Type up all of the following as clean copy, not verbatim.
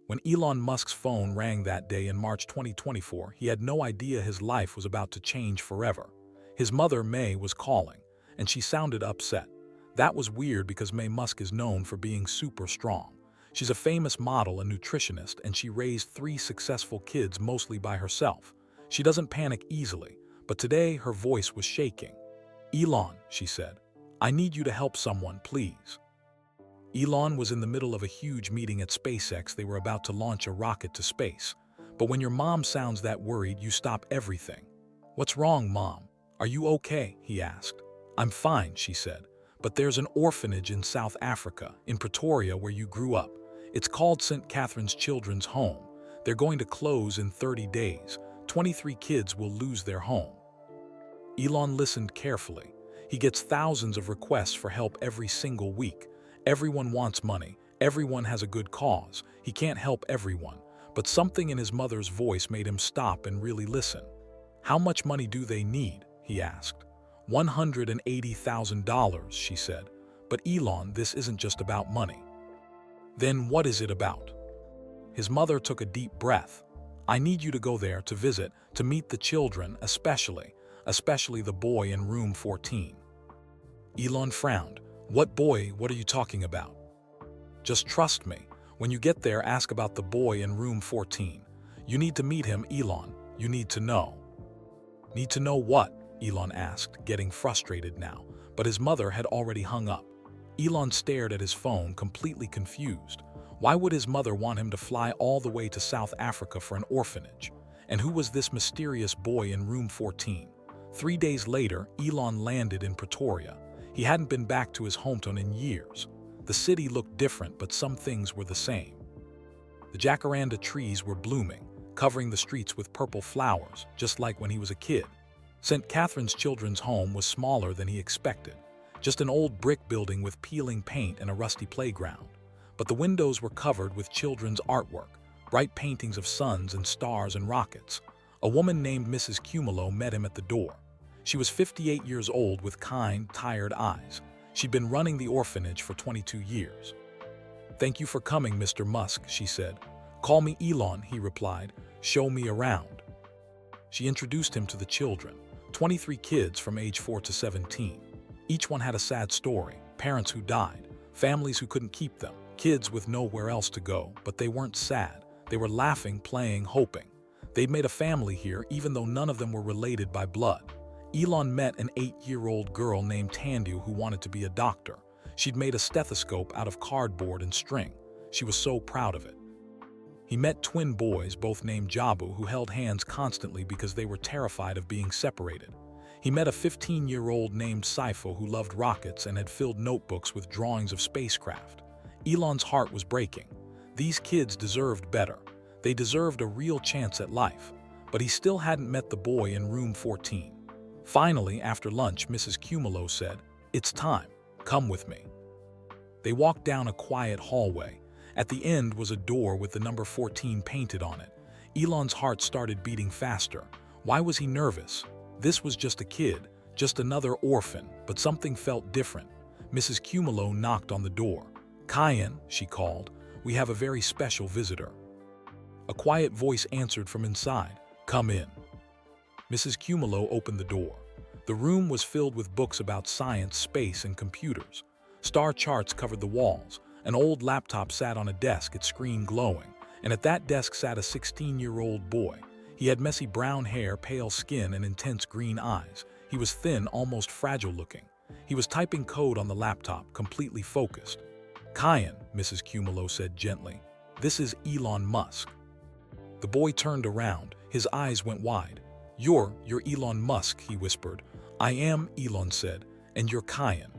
When Elon Musk's phone rang that day in March 2024, he had no idea his life was about to change forever. His mother, May, was calling, and she sounded upset. That was weird because May Musk is known for being super strong. She's a famous model and nutritionist, and she raised 3 successful kids mostly by herself. She doesn't panic easily, but today her voice was shaking. "Elon," she said, "I need you to help someone, please." Elon was in the middle of a huge meeting at SpaceX. They were about to launch a rocket to space. But when your mom sounds that worried, you stop everything. "What's wrong, Mom? Are you okay?" he asked. "I'm fine," she said. "But there's an orphanage in South Africa, in Pretoria, where you grew up. It's called St. Catherine's Children's Home. They're going to close in 30 days. 23 kids will lose their home." Elon listened carefully. He gets thousands of requests for help every single week. Everyone wants money. Everyone has a good cause. He can't help everyone. But something in his mother's voice made him stop and really listen. "How much money do they need?" he asked. $180,000, she said. "But Elon, this isn't just about money." "Then what is it about?" His mother took a deep breath. "I need you to go there to visit, to meet the children, especially the boy in room 14. Elon frowned. "What boy? What are you talking about?" "Just trust me. When you get there, ask about the boy in room 14. You need to meet him, Elon. You need to know." "Need to know what?" Elon asked, getting frustrated now, but his mother had already hung up. Elon stared at his phone, completely confused. Why would his mother want him to fly all the way to South Africa for an orphanage? And who was this mysterious boy in room 14? 3 days later, Elon landed in Pretoria. He hadn't been back to his hometown in years. The city looked different, but some things were the same. The jacaranda trees were blooming, covering the streets with purple flowers, just like when he was a kid. St. Catherine's Children's Home was smaller than he expected, just an old brick building with peeling paint and a rusty playground. But the windows were covered with children's artwork, bright paintings of suns and stars and rockets. A woman named Mrs. Cumulo met him at the door. She was 58 years old with kind, tired eyes. She'd been running the orphanage for 22 years. "Thank you for coming, Mr. Musk," she said. "Call me Elon," he replied. "Show me around." She introduced him to the children, 23 kids from age 4 to 17. Each one had a sad story, parents who died, families who couldn't keep them, kids with nowhere else to go, but they weren't sad. They were laughing, playing, hoping. They'd made a family here, even though none of them were related by blood. Elon met an 8-year-old girl named Tandu who wanted to be a doctor. She'd made a stethoscope out of cardboard and string. She was so proud of it. He met twin boys, both named Jabu, who held hands constantly because they were terrified of being separated. He met a 15-year-old named Saifo who loved rockets and had filled notebooks with drawings of spacecraft. Elon's heart was breaking. These kids deserved better. They deserved a real chance at life. But he still hadn't met the boy in room 14. Finally, after lunch, Mrs. Cumulo said, "It's time. Come with me." They walked down a quiet hallway. At the end was a door with the number 14 painted on it. Elon's heart started beating faster. Why was he nervous? This was just a kid, just another orphan, but something felt different. Mrs. Cumulo knocked on the door. "Kyan," she called, "we have a very special visitor." A quiet voice answered from inside, "Come in." Mrs. Cumulo opened the door. The room was filled with books about science, space, and computers. Star charts covered the walls. An old laptop sat on a desk, its screen glowing, and at that desk sat a 16-year-old boy. He had messy brown hair, pale skin, and intense green eyes. He was thin, almost fragile-looking. He was typing code on the laptop, completely focused. "Kyan," Mrs. Cumulo said gently, "this is Elon Musk." The boy turned around. His eyes went wide. You're Elon Musk," he whispered. "I am," Elon said, "and you're Kyan."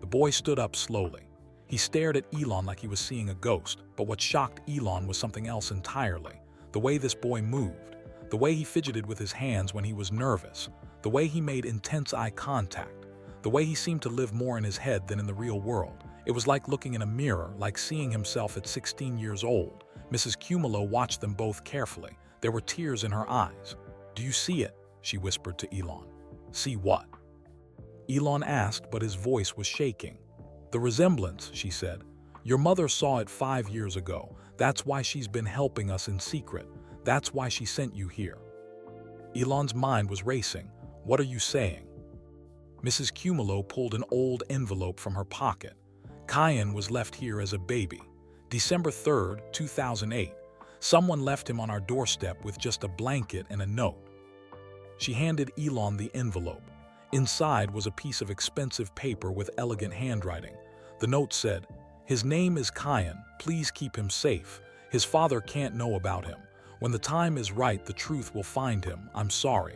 The boy stood up slowly. He stared at Elon like he was seeing a ghost, but what shocked Elon was something else entirely. The way this boy moved, the way he fidgeted with his hands when he was nervous, the way he made intense eye contact, the way he seemed to live more in his head than in the real world. It was like looking in a mirror, like seeing himself at 16 years old. Mrs. Cumulo watched them both carefully. There were tears in her eyes. "Do you see it?" she whispered to Elon. "See what?" Elon asked, but his voice was shaking. "The resemblance," she said. Your mother saw it 5 years ago. That's why she's been helping us in secret. That's why she sent you here." Elon's mind was racing. "What are you saying?" Mrs. Cumulo pulled an old envelope from her pocket. "Kyan was left here as a baby. December 3rd, 2008. Someone left him on our doorstep with just a blanket and a note." She handed Elon the envelope. Inside was a piece of expensive paper with elegant handwriting. The note said, "His name is Kyan. Please keep him safe. His father can't know about him. When the time is right, the truth will find him. I'm sorry.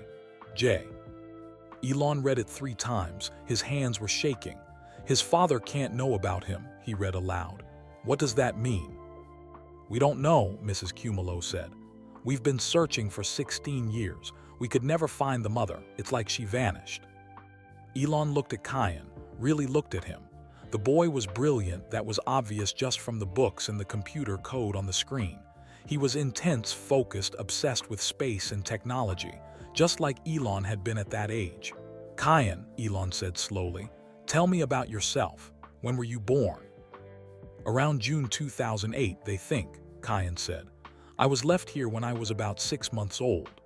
J." Elon read it 3 times. His hands were shaking. "His father can't know about him," he read aloud. "What does that mean?" "We don't know," Mrs. Cumulo said. "We've been searching for 16 years. We could never find the mother. It's like she vanished." Elon looked at Kyan, really looked at him. The boy was brilliant, that was obvious just from the books and the computer code on the screen. He was intense, focused, obsessed with space and technology, just like Elon had been at that age. "Kyan," Elon said slowly, "tell me about yourself. When were you born?" "Around June 2008, they think," Kyan said. "I was left here when I was about 6 months old."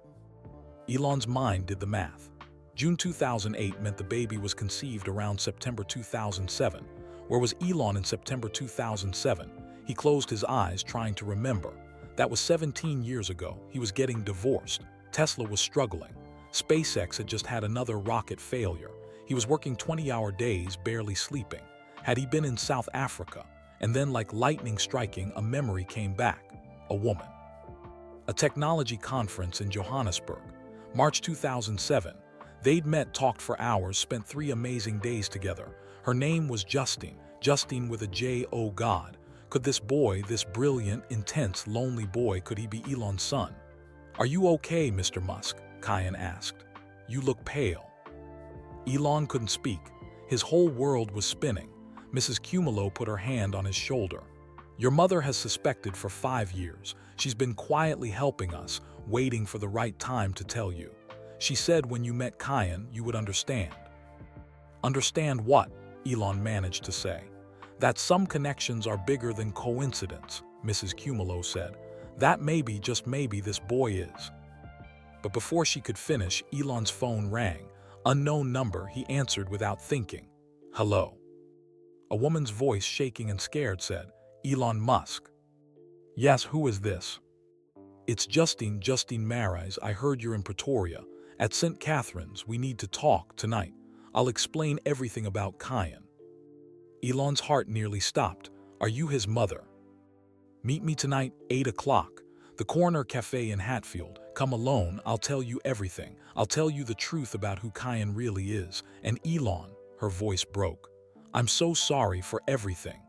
Elon's mind did the math. June 2008 meant the baby was conceived around September 2007. Where was Elon in September 2007? He closed his eyes, trying to remember. That was 17 years ago. He was getting divorced. Tesla was struggling. SpaceX had just had another rocket failure. He was working 20-hour days, barely sleeping. Had he been in South Africa? And then, like lightning striking, a memory came back. A woman. A technology conference in Johannesburg. March 2007. They'd met, talked for hours, spent 3 amazing days together. Her name was Justine. Justine with a J. Oh God. Could this boy, this brilliant, intense, lonely boy, could he be Elon's son? "Are you okay, Mr. Musk?" Kyan asked. "You look pale." Elon couldn't speak. His whole world was spinning. Mrs. Cumulo put her hand on his shoulder. "Your mother has suspected for 5 years. She's been quietly helping us, waiting for the right time to tell you. She said when you met Kyan, you would understand." "Understand what?" Elon managed to say. "That some connections are bigger than coincidence," Mrs. Cumulo said. "That maybe, just maybe, this boy is." But before she could finish, Elon's phone rang. Unknown number, he answered without thinking. "Hello." A woman's voice, shaking and scared, said, "Elon Musk." "Yes, who is this?" "It's Justine Marais. I heard you're in Pretoria. At St. Catherine's, we need to talk tonight. I'll explain everything about Kyan." Elon's heart nearly stopped. "Are you his mother?" "Meet me tonight, 8 o'clock. The Corner Cafe in Hatfield. Come alone, I'll tell you everything. I'll tell you the truth about who Kyan really is." And Elon, her voice broke. "I'm so sorry for everything."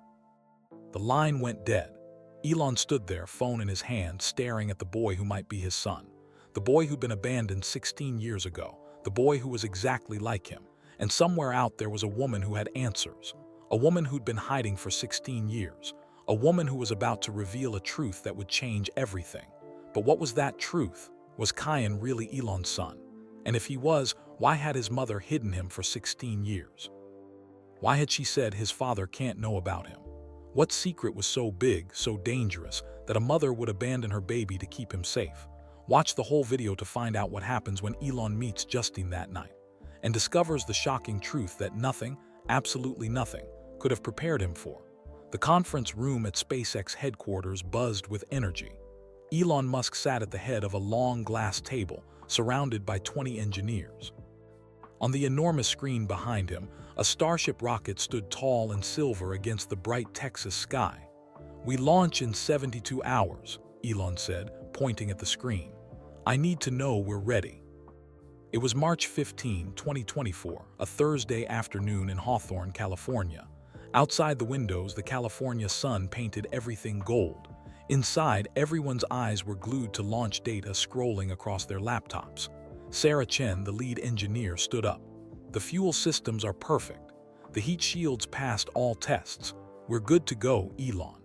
The line went dead. Elon stood there, phone in his hand, staring at the boy who might be his son. The boy who'd been abandoned 16 years ago. The boy who was exactly like him. And somewhere out there was a woman who had answers. A woman who'd been hiding for 16 years. A woman who was about to reveal a truth that would change everything. But what was that truth? Was Kyan really Elon's son? And if he was, why had his mother hidden him for 16 years? Why had she said his father can't know about him? What secret was so big, so dangerous, that a mother would abandon her baby to keep him safe? Watch the whole video to find out what happens when Elon meets Justine that night and discovers the shocking truth that nothing, absolutely nothing, could have prepared him for. The conference room at SpaceX headquarters buzzed with energy. Elon Musk sat at the head of a long glass table, surrounded by 20 engineers. On the enormous screen behind him, a Starship rocket stood tall and silver against the bright Texas sky. "We launch in 72 hours, Elon said, pointing at the screen. "I need to know we're ready." It was March 15, 2024, a Thursday afternoon in Hawthorne, California. Outside the windows, the California sun painted everything gold. Inside, everyone's eyes were glued to launch data scrolling across their laptops. Sarah Chen, the lead engineer, stood up. "The fuel systems are perfect. The heat shields passed all tests. We're good to go, Elon."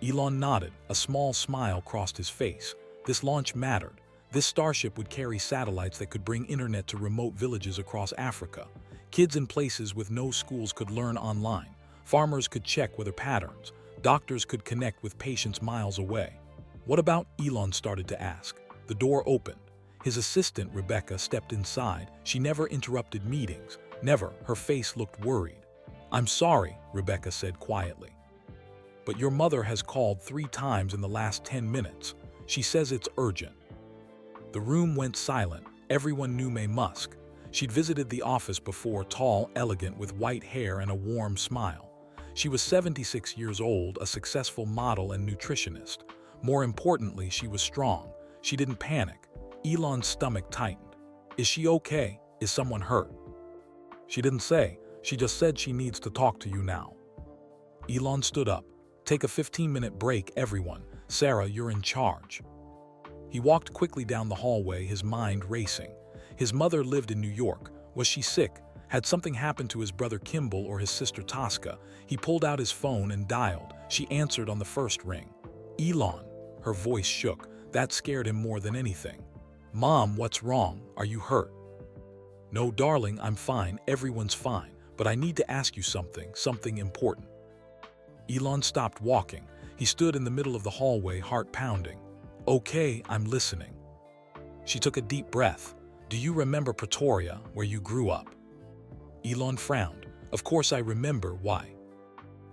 Elon nodded. A small smile crossed his face. This launch mattered. This Starship would carry satellites that could bring internet to remote villages across Africa. Kids in places with no schools could learn online. Farmers could check weather patterns. Doctors could connect with patients miles away. What about Elon started to ask? The door opened. His assistant, Rebecca, stepped inside. She never interrupted meetings. Never. Her face looked worried. "I'm sorry," Rebecca said quietly. "But your mother has called 3 times in the last 10 minutes. She says it's urgent." The room went silent. Everyone knew May Musk. She'd visited the office before, tall, elegant, with white hair and a warm smile. She was 76 years old, a successful model and nutritionist. More importantly, she was strong. She didn't panic. Elon's stomach tightened. "Is she okay? Is someone hurt?" "She didn't say. She just said she needs to talk to you now." Elon stood up. "Take a 15-minute break, everyone. Sarah, you're in charge." He walked quickly down the hallway, his mind racing. His mother lived in New York. Was she sick? Had something happened to his brother Kimball or his sister Tosca? He pulled out his phone and dialed. She answered on the first ring. "Elon." Her voice shook. That scared him more than anything. "Mom, what's wrong? Are you hurt?" "No, darling, I'm fine. Everyone's fine. But I need to ask you something important." Elon stopped walking. He stood in the middle of the hallway, heart pounding. "Okay, I'm listening." She took a deep breath. "Do you remember Pretoria, where you grew up?" Elon frowned. "Of course I remember. Why?"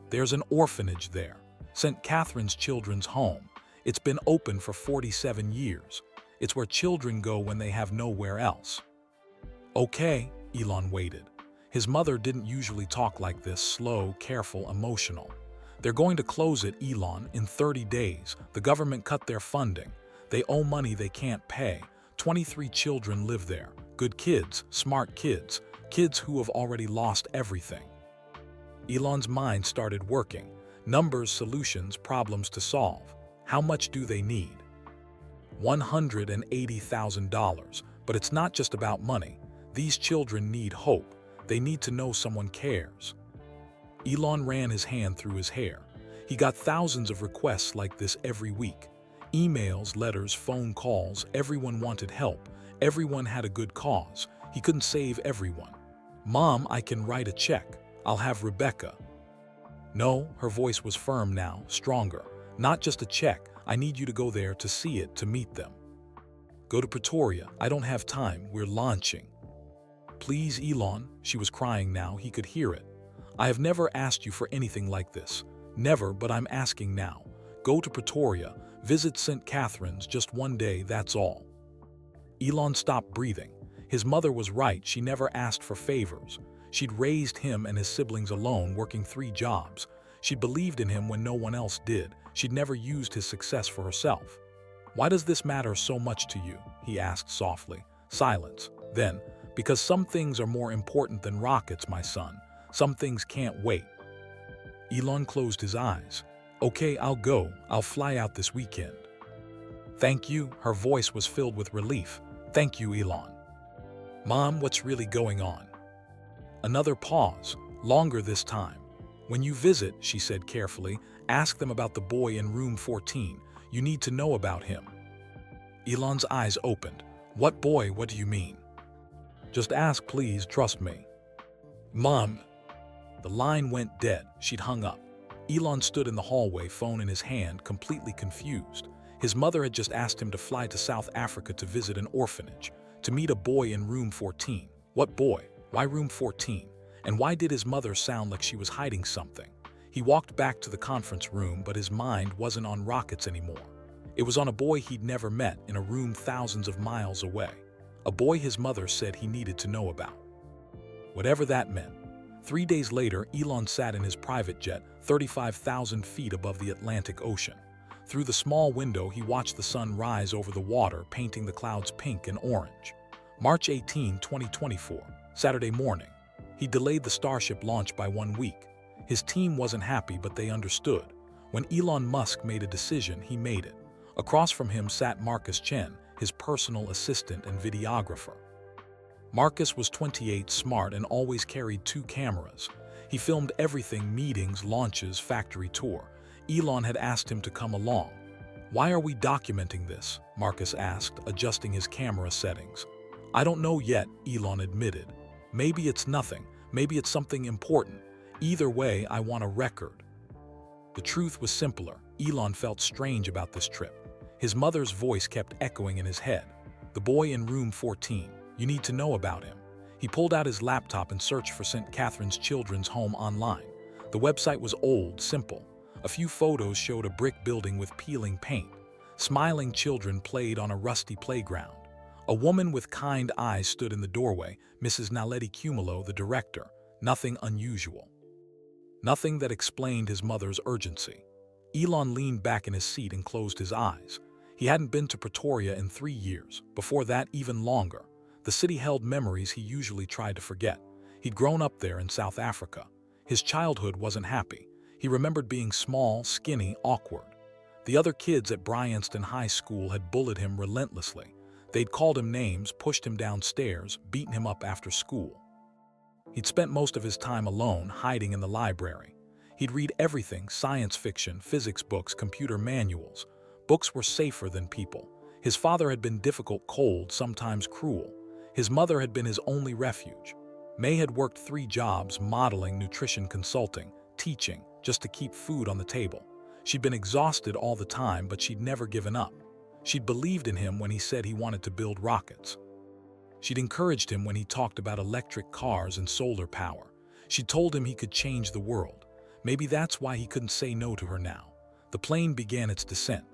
"There's an orphanage there. St. Catherine's Children's Home. It's been open for 47 years. It's where children go when they have nowhere else." "Okay." Elon waited. His mother didn't usually talk like this, slow, careful, emotional. "They're going to close it, Elon, in 30 days. The government cut their funding. They owe money they can't pay. 23 children live there. Good kids, smart kids, kids who have already lost everything." Elon's mind started working. Numbers, solutions, problems to solve. How much do they need? $180,000. But it's not just about money. These children need hope. They need to know someone cares. Elon ran his hand through his hair. He got thousands of requests like this every week. Emails, letters, phone calls. Everyone wanted help. Everyone had a good cause. He couldn't save everyone. "Mom, I can write a check. I'll have Rebecca." "No," her voice was firm now, stronger. "Not just a check. I need you to go there to see it, to meet them." "Go to Pretoria. I don't have time. We're launching." "Please, Elon." She was crying now. He could hear it. "I have never asked you for anything like this. Never, but I'm asking now. Go to Pretoria. Visit St. Catherine's just one day, that's all." Elon stopped breathing. His mother was right. She never asked for favors. She'd raised him and his siblings alone, working 3 jobs. She'd believed in him when no one else did. She'd never used his success for herself. "Why does this matter so much to you?" he asked softly. Silence. Then, "Because some things are more important than rockets, my son. Some things can't wait." Elon closed his eyes. "Okay, I'll go. I'll fly out this weekend." "Thank you." Her voice was filled with relief. "Thank you, Elon." "Mom, what's really going on?" Another pause, longer this time. "When you visit," she said carefully, "ask them about the boy in room 14. You need to know about him." Elon's eyes opened. "What boy? What do you mean?" "Just ask, please. Trust me." "Mom." The line went dead. She'd hung up. Elon stood in the hallway, phone in his hand, completely confused. His mother had just asked him to fly to South Africa to visit an orphanage, to meet a boy in room 14. What boy? Why room 14? And why did his mother sound like she was hiding something? He walked back to the conference room, but his mind wasn't on rockets anymore. It was on a boy he'd never met, in a room thousands of miles away. A boy his mother said he needed to know about. Whatever that meant. 3 days later, Elon sat in his private jet, 35,000 feet above the Atlantic Ocean. Through the small window, he watched the sun rise over the water, painting the clouds pink and orange. March 18, 2024, Saturday morning. He delayed the Starship launch by 1 week. His team wasn't happy, but they understood. When Elon Musk made a decision, he made it. Across from him sat Marcus Chen, his personal assistant and videographer. Marcus was 28, smart, and always carried 2 cameras. He filmed everything: meetings, launches, factory tour. Elon had asked him to come along. "Why are we documenting this?" Marcus asked, adjusting his camera settings. "I don't know yet," Elon admitted. "Maybe it's nothing. Maybe it's something important." Either way, I want a record. The truth was simpler. Elon felt strange about this trip. His mother's voice kept echoing in his head. The boy in room 14. You need to know about him. He pulled out his laptop and searched for St. Catherine's Children's Home online. The website was old, simple. A few photos showed a brick building with peeling paint. Smiling children played on a rusty playground. A woman with kind eyes stood in the doorway, Mrs. Naledi Cumulo, the director. Nothing unusual. Nothing that explained his mother's urgency. Elon leaned back in his seat and closed his eyes. He hadn't been to Pretoria in 3 years, before that even longer. The city held memories he usually tried to forget. He'd grown up there in South Africa. His childhood wasn't happy. He remembered being small, skinny, awkward. The other kids at Bryanston High School had bullied him relentlessly. They'd called him names, pushed him downstairs, beaten him up after school. He'd spent most of his time alone, hiding in the library. He'd read everything: science fiction, physics books, computer manuals. Books were safer than people. His father had been difficult, cold, sometimes cruel. His mother had been his only refuge. May had worked 3 jobs: modeling, nutrition consulting, teaching, just to keep food on the table. She'd been exhausted all the time, but she'd never given up. She'd believed in him when he said he wanted to build rockets. She'd encouraged him when he talked about electric cars and solar power. She'd told him he could change the world. Maybe that's why he couldn't say no to her now. The plane began its descent.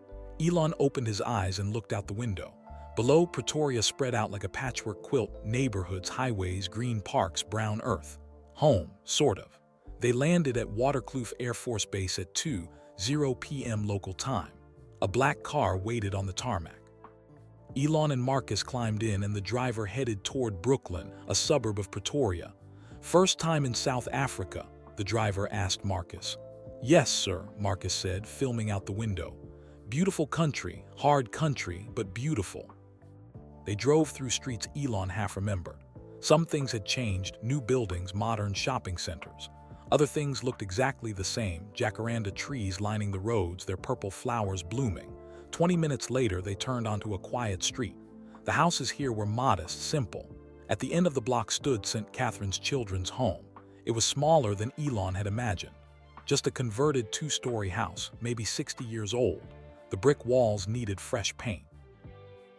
Elon opened his eyes and looked out the window. Below, Pretoria spread out like a patchwork quilt: neighborhoods, highways, green parks, brown earth. Home, sort of. They landed at Waterkloof Air Force Base at 2:00 p.m. local time. A black car waited on the tarmac. Elon and Marcus climbed in, and the driver headed toward Brooklyn, a suburb of Pretoria. "First time in South Africa?" the driver asked Marcus. "Yes, sir," Marcus said, filming out the window. "Beautiful country, hard country, but beautiful." They drove through streets Elon half remembered. Some things had changed: new buildings, modern shopping centers. Other things looked exactly the same: jacaranda trees lining the roads, their purple flowers blooming. 20 minutes later, they turned onto a quiet street. The houses here were modest, simple. At the end of the block stood St. Catherine's Children's Home. It was smaller than Elon had imagined. Just a converted 2-story house, maybe 60 years old. The brick walls needed fresh paint.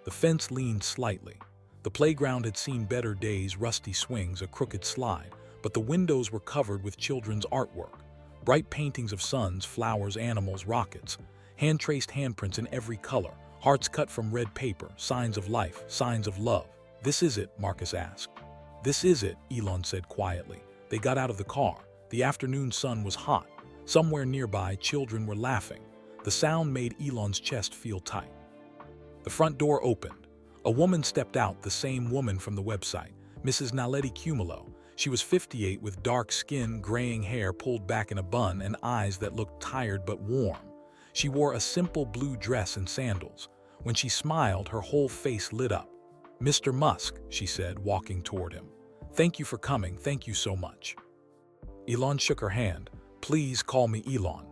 The fence leaned slightly. The playground had seen better days: rusty swings, a crooked slide, but the windows were covered with children's artwork. Bright paintings of suns, flowers, animals, rockets. Hand-traced handprints in every color, hearts cut from red paper, signs of life, signs of love. "This is it?" Marcus asked. "This is it," Elon said quietly. They got out of the car. The afternoon sun was hot. Somewhere nearby, children were laughing. The sound made Elon's chest feel tight. The front door opened. A woman stepped out, the same woman from the website, Mrs. Naledi Cumulo. She was 58, with dark skin, graying hair pulled back in a bun, and eyes that looked tired but warm. She wore a simple blue dress and sandals. When she smiled, her whole face lit up. "Mr. Musk," she said, walking toward him. "Thank you for coming, thank you so much." Elon shook her hand. "Please call me Elon."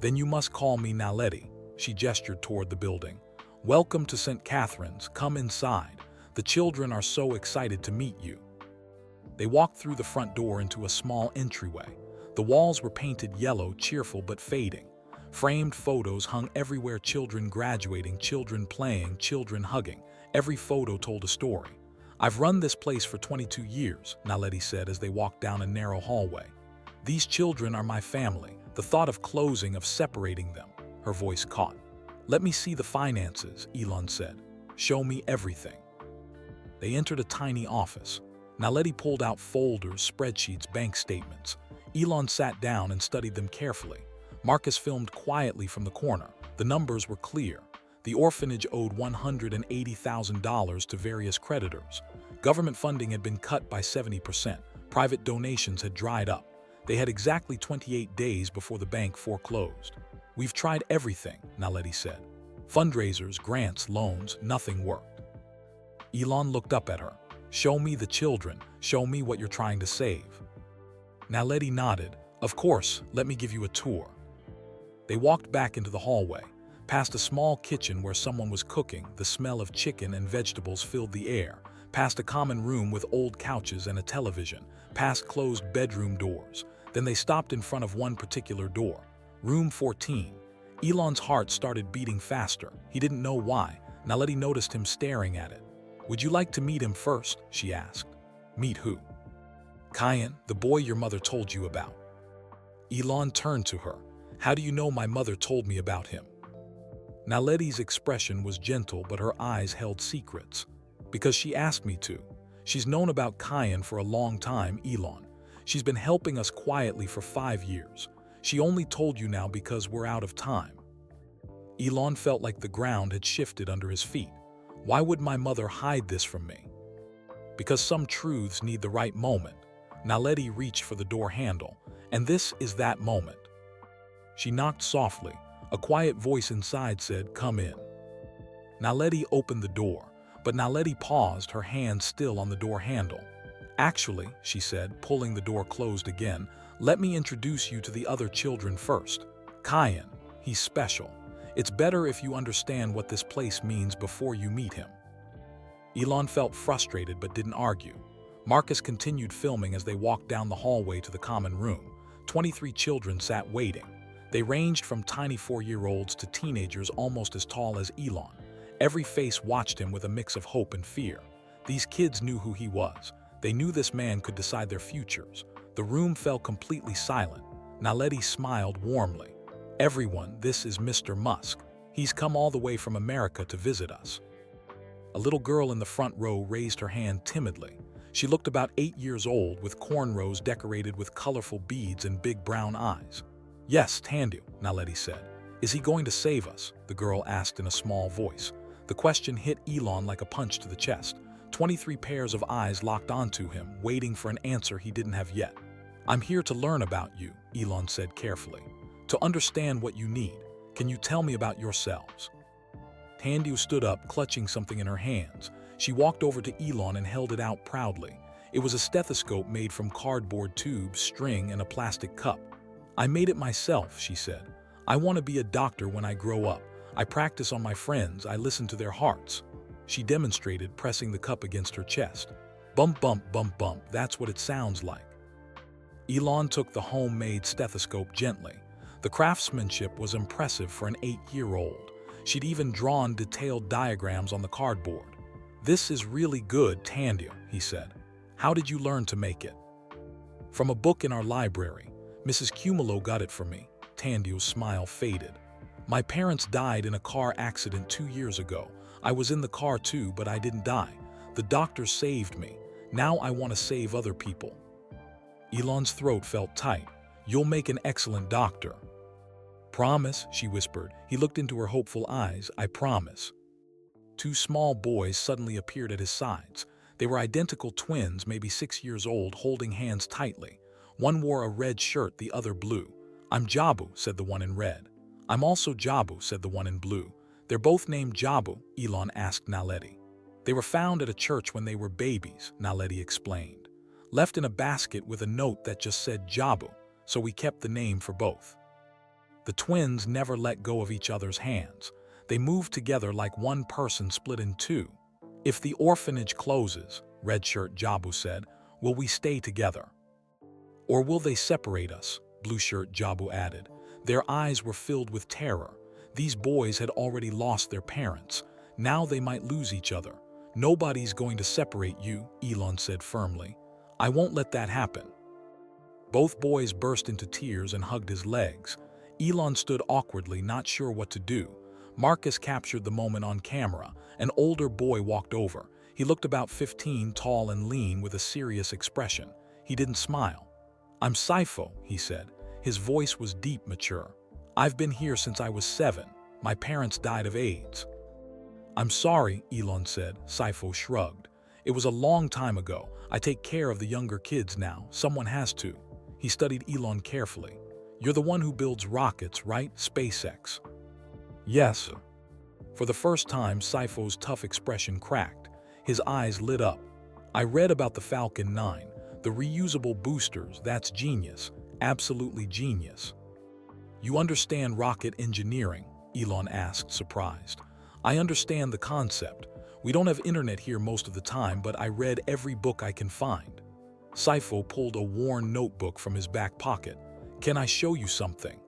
"Then you must call me Naledi." She gestured toward the building. "Welcome to St. Catherine's. Come inside. The children are so excited to meet you." They walked through the front door into a small entryway. The walls were painted yellow, cheerful but fading. Framed photos hung everywhere: children graduating, children playing, children hugging. Every photo told a story. "I've run this place for 22 years, Naledi said as they walked down a narrow hallway. "These children are my family. The thought of closing, of separating them." Her voice caught. "Let me see the finances," Elon said. "Show me everything." They entered a tiny office. Naledi pulled out folders, spreadsheets, bank statements. Elon sat down and studied them carefully. Marcus filmed quietly from the corner. The numbers were clear. The orphanage owed $180,000 to various creditors. Government funding had been cut by 70%. Private donations had dried up. They had exactly 28 days before the bank foreclosed. "We've tried everything," Naledi said. "Fundraisers, grants, loans, nothing worked." Elon looked up at her. "Show me the children. Show me what you're trying to save." Naledi nodded. "Of course, let me give you a tour." They walked back into the hallway, past a small kitchen where someone was cooking. The smell of chicken and vegetables filled the air, past a common room with old couches and a television, past closed bedroom doors. Then they stopped in front of one particular door, room 14. Elon's heart started beating faster. He didn't know why. Naledi noticed him staring at it. "Would you like to meet him first?" she asked. "Meet who?" "Kyan, the boy your mother told you about." Elon turned to her. "How do you know my mother told me about him?" Naledi's expression was gentle, but her eyes held secrets. "Because she asked me to. She's known about Kyan for a long time, Elon. She's been helping us quietly for 5 years. She only told you now because we're out of time." Elon felt like the ground had shifted under his feet. Why would my mother hide this from me? Because some truths need the right moment. Naledi reached for the door handle, and this is that moment. She knocked softly. A quiet voice inside said, "Come in." Naledi opened the door, but Naledi paused, her hand still on the door handle. "Actually," she said, pulling the door closed again, "let me introduce you to the other children first. Kyan, he's special. It's better if you understand what this place means before you meet him." Elon felt frustrated but didn't argue. Marcus continued filming as they walked down the hallway to the common room. 23 children sat waiting. They ranged from tiny 4-year-olds to teenagers almost as tall as Elon. Every face watched him with a mix of hope and fear. These kids knew who he was. They knew this man could decide their futures. The room fell completely silent. Naledi smiled warmly. "Everyone, this is Mr. Musk. He's come all the way from America to visit us." A little girl in the front row raised her hand timidly. She looked about 8 years old, with cornrows decorated with colorful beads and big brown eyes. "Yes, Tandu," Naledi said. "Is he going to save us?" the girl asked in a small voice. The question hit Elon like a punch to the chest. 23 pairs of eyes locked onto him, waiting for an answer he didn't have yet. "I'm here to learn about you," Elon said carefully. "To understand what you need. Can you tell me about yourselves?" Tandu stood up, clutching something in her hands. She walked over to Elon and held it out proudly. It was a stethoscope made from cardboard tubes, string, and a plastic cup. "I made it myself," she said. "I want to be a doctor when I grow up. I practice on my friends, I listen to their hearts." She demonstrated, pressing the cup against her chest. "Bump, bump, bump, bump, that's what it sounds like." Elon took the homemade stethoscope gently. The craftsmanship was impressive for an 8-year-old. She'd even drawn detailed diagrams on the cardboard. "This is really good, Tandu," he said. "How did you learn to make it?" "From a book in our library. Mrs. Cumulo got it for me." Tandu's smile faded. "My parents died in a car accident 2 years ago. I was in the car too, but I didn't die. The doctor saved me. Now I want to save other people." Elon's throat felt tight. "You'll make an excellent doctor." "Promise," she whispered. He looked into her hopeful eyes. "I promise." 2 small boys suddenly appeared at his sides. They were identical twins, maybe 6 years old, holding hands tightly. One wore a red shirt, the other blue. "I'm Jabu," said the one in red. "I'm also Jabu," said the one in blue. "They're both named Jabu," Elon asked Naledi. "They were found at a church when they were babies," Naledi explained. "Left in a basket with a note that just said Jabu, so we kept the name for both." The twins never let go of each other's hands. They moved together like one person split in 2. "If the orphanage closes," Redshirt Jabu said, "will we stay together? Or will they separate us?" Blueshirt Jabu added. Their eyes were filled with terror. These boys had already lost their parents. Now they might lose each other. "Nobody's going to separate you," Elon said firmly. "I won't let that happen." Both boys burst into tears and hugged his legs. Elon stood awkwardly, not sure what to do. Marcus captured the moment on camera. An older boy walked over. He looked about 15, tall and lean, with a serious expression. He didn't smile. "I'm Saifo," he said. His voice was deep, mature. "I've been here since I was 7. My parents died of AIDS." "I'm sorry," Elon said. Saifo shrugged. "It was a long time ago. I take care of the younger kids now. Someone has to." He studied Elon carefully. "You're the one who builds rockets, right? SpaceX." "Yes." For the first time, Saifo's tough expression cracked. His eyes lit up. "I read about the Falcon 9. The reusable boosters, that's genius. Absolutely genius." "You understand rocket engineering?" Elon asked, surprised. "I understand the concept. We don't have internet here most of the time, but I read every book I can find." Saifo pulled a worn notebook from his back pocket. "Can I show you something?"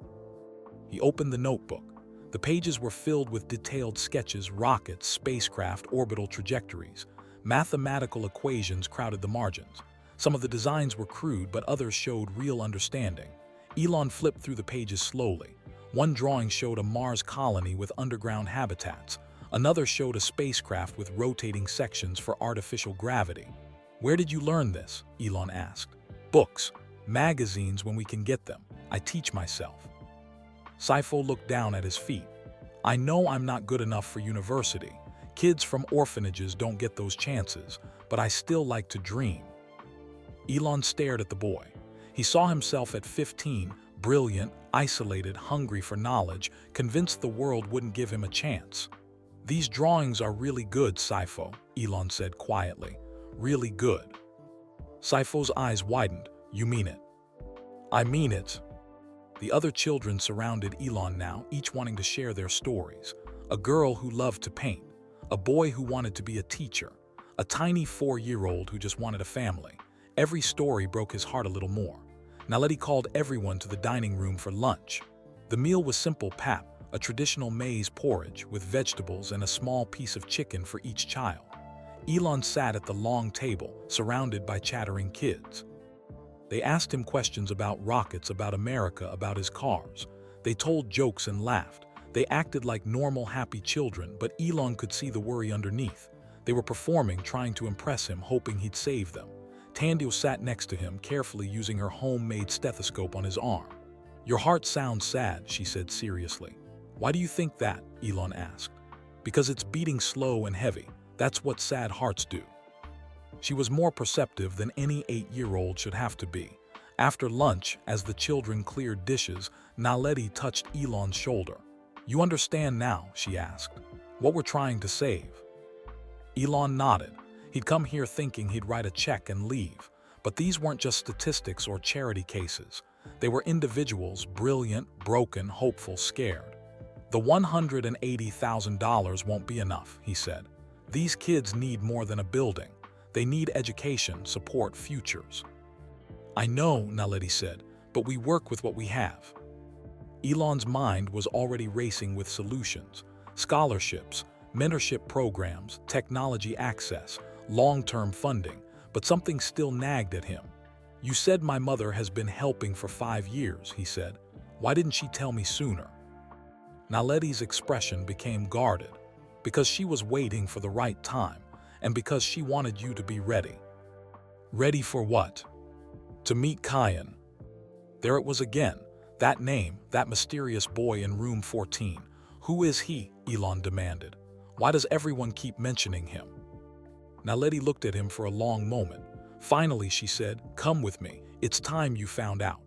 He opened the notebook. The pages were filled with detailed sketches, rockets, spacecraft, orbital trajectories. Mathematical equations crowded the margins. Some of the designs were crude, but others showed real understanding. Elon flipped through the pages slowly. One drawing showed a Mars colony with underground habitats. Another showed a spacecraft with rotating sections for artificial gravity. "Where did you learn this?" Elon asked. "Books, magazines when we can get them. I teach myself." Saifo looked down at his feet. "I know I'm not good enough for university. Kids from orphanages don't get those chances, but I still like to dream." Elon stared at the boy. He saw himself at 15, brilliant, isolated, hungry for knowledge, convinced the world wouldn't give him a chance. "These drawings are really good, Saifo," Elon said quietly. "Really good." Saifo's eyes widened. "You mean it?" "I mean it." The other children surrounded Elon now, each wanting to share their stories. A girl who loved to paint, a boy who wanted to be a teacher, a tiny 4-year-old who just wanted a family. Every story broke his heart a little more. Naledi called everyone to the dining room for lunch. The meal was simple pap, a traditional maize porridge with vegetables and a small piece of chicken for each child. Elon sat at the long table, surrounded by chattering kids. They asked him questions about rockets, about America, about his cars. They told jokes and laughed. They acted like normal, happy children, but Elon could see the worry underneath. They were performing, trying to impress him, hoping he'd save them. Tandil sat next to him, carefully using her homemade stethoscope on his arm. "Your heart sounds sad," she said seriously. "Why do you think that?" Elon asked. "Because it's beating slow and heavy. That's what sad hearts do." She was more perceptive than any 8-year-old should have to be. After lunch, as the children cleared dishes, Naledi touched Elon's shoulder. "You understand now?" she asked. "What we're trying to save?" Elon nodded. He'd come here thinking he'd write a check and leave. But these weren't just statistics or charity cases. They were individuals, brilliant, broken, hopeful, scared. "The $180,000 won't be enough," he said. "These kids need more than a building. They need education, support, futures." "I know," Naledi said, "but we work with what we have." Elon's mind was already racing with solutions. Scholarships, mentorship programs, technology access, long-term funding, but something still nagged at him. "You said my mother has been helping for 5 years," he said. "Why didn't she tell me sooner?" Naledi's expression became guarded. "Because she was waiting for the right time, and because she wanted you to be ready." "Ready for what?" "To meet Kayan." There it was again, that name, that mysterious boy in room 14. "Who is he?" Elon demanded. "Why does everyone keep mentioning him?" Naledi looked at him for a long moment. Finally, she said, "Come with me. It's time you found out."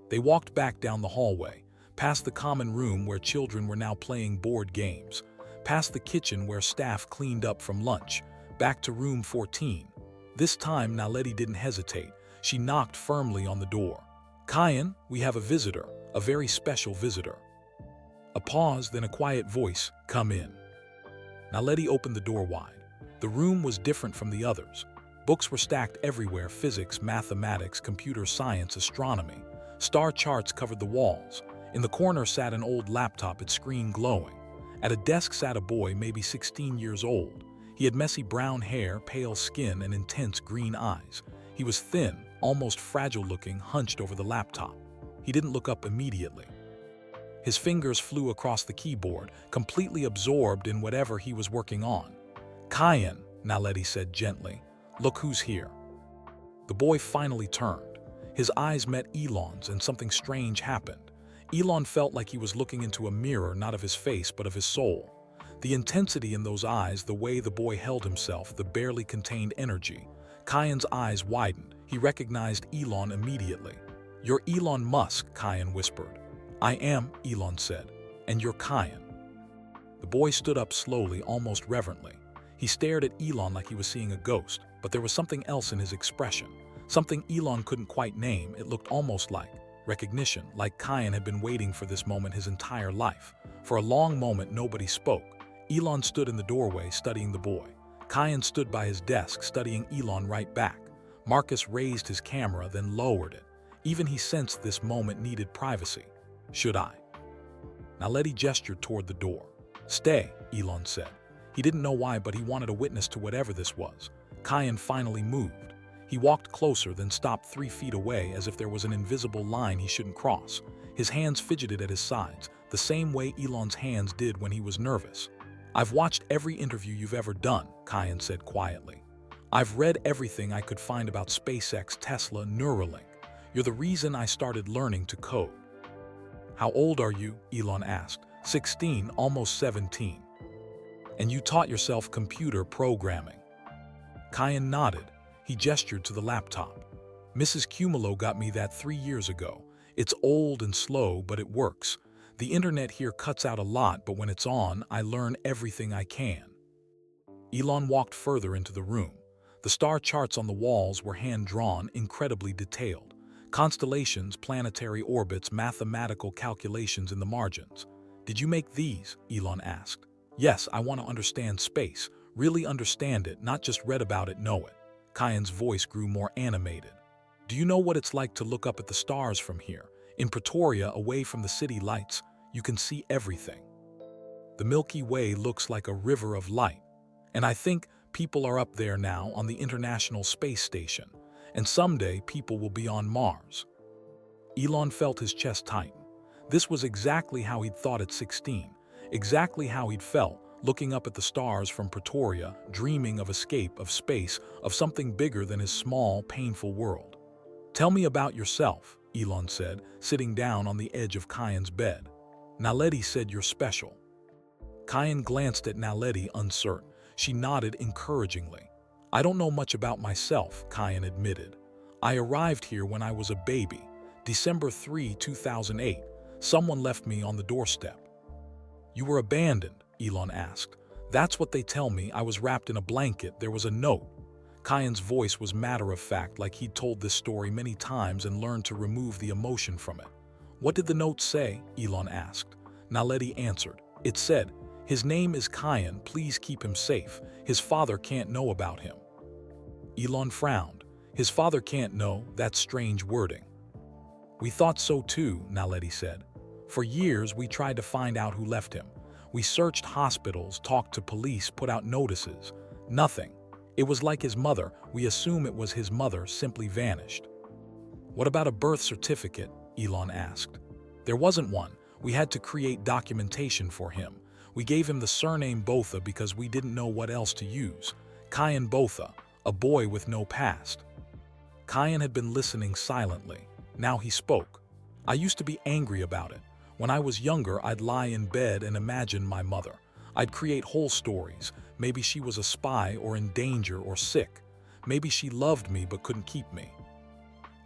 They walked back down the hallway, past the common room where children were now playing board games, past the kitchen where staff cleaned up from lunch, back to room 14. This time, Naledi didn't hesitate. She knocked firmly on the door. "Kayan, we have a visitor, a very special visitor." A pause, then a quiet voice, "Come in." Naledi opened the door wide. The room was different from the others. Books were stacked everywhere: physics, mathematics, computer science, astronomy. Star charts covered the walls. In the corner sat an old laptop, its screen glowing. At a desk sat a boy, maybe 16 years old. He had messy brown hair, pale skin, and intense green eyes. He was thin, almost fragile-looking, hunched over the laptop. He didn't look up immediately. His fingers flew across the keyboard, completely absorbed in whatever he was working on. "Kayan," Naledi said gently, "look who's here." The boy finally turned. His eyes met Elon's, and something strange happened. Elon felt like he was looking into a mirror, not of his face, but of his soul. The intensity in those eyes, the way the boy held himself, the barely contained energy. Kayan's eyes widened. He recognized Elon immediately. "You're Elon Musk," Kayan whispered. "I am," Elon said. "And you're Kayan." The boy stood up slowly, almost reverently. He stared at Elon like he was seeing a ghost, but there was something else in his expression. Something Elon couldn't quite name. It looked almost like recognition, like Kayan had been waiting for this moment his entire life. For a long moment, nobody spoke. Elon stood in the doorway, studying the boy. Kayan stood by his desk, studying Elon right back. Marcus raised his camera, then lowered it. Even he sensed this moment needed privacy. Should I? Naledi gestured toward the door. Stay, Elon said. He didn't know why, but he wanted a witness to whatever this was. Kayan finally moved. He walked closer, then stopped 3 feet away as if there was an invisible line he shouldn't cross. His hands fidgeted at his sides, the same way Elon's hands did when he was nervous. I've watched every interview you've ever done, Kayan said quietly. I've read everything I could find about SpaceX, Tesla, Neuralink. You're the reason I started learning to code. How old are you? Elon asked. 16, almost 17. And you taught yourself computer programming. Kayan nodded. He gestured to the laptop. Mrs. Cumulo got me that 3 years ago. It's old and slow, but it works. The internet here cuts out a lot, but when it's on, I learn everything I can. Elon walked further into the room. The star charts on the walls were hand-drawn, incredibly detailed. Constellations, planetary orbits, mathematical calculations in the margins. Did you make these? Elon asked. Yes, I want to understand space. Really understand it, not just read about it, know it. Kayan's voice grew more animated. Do you know what it's like to look up at the stars from here? In Pretoria, away from the city lights, you can see everything. The Milky Way looks like a river of light. And I think people are up there now on the International Space Station. And someday people will be on Mars. Elon felt his chest tighten. This was exactly how he'd thought at 16. Exactly how he'd felt, looking up at the stars from Pretoria, dreaming of escape, of space, of something bigger than his small, painful world. Tell me about yourself, Elon said, sitting down on the edge of Kayan's bed. Naledi said you're special. Kayan glanced at Naledi, uncertain. She nodded encouragingly. I don't know much about myself, Kayan admitted. I arrived here when I was a baby. December 3, 2008. Someone left me on the doorstep. You were abandoned, Elon asked. That's what they tell me. I was wrapped in a blanket. There was a note. Kayan's voice was matter-of-fact, like he'd told this story many times and learned to remove the emotion from it. What did the note say? Elon asked. Naledi answered. It said, his name is Kayan, please keep him safe. His father can't know about him. Elon frowned. His father can't know, that's strange wording. We thought so too, Naledi said. For years we tried to find out who left him. We searched hospitals, talked to police, put out notices. Nothing. It was like his mother, we assume it was his mother, simply vanished. What about a birth certificate? Elon asked. There wasn't one. We had to create documentation for him. We gave him the surname Botha because we didn't know what else to use. Kayan Botha, a boy with no past. Kayan had been listening silently. Now he spoke. I used to be angry about it. When I was younger, I'd lie in bed and imagine my mother. I'd create whole stories. Maybe she was a spy or in danger or sick. Maybe she loved me but couldn't keep me.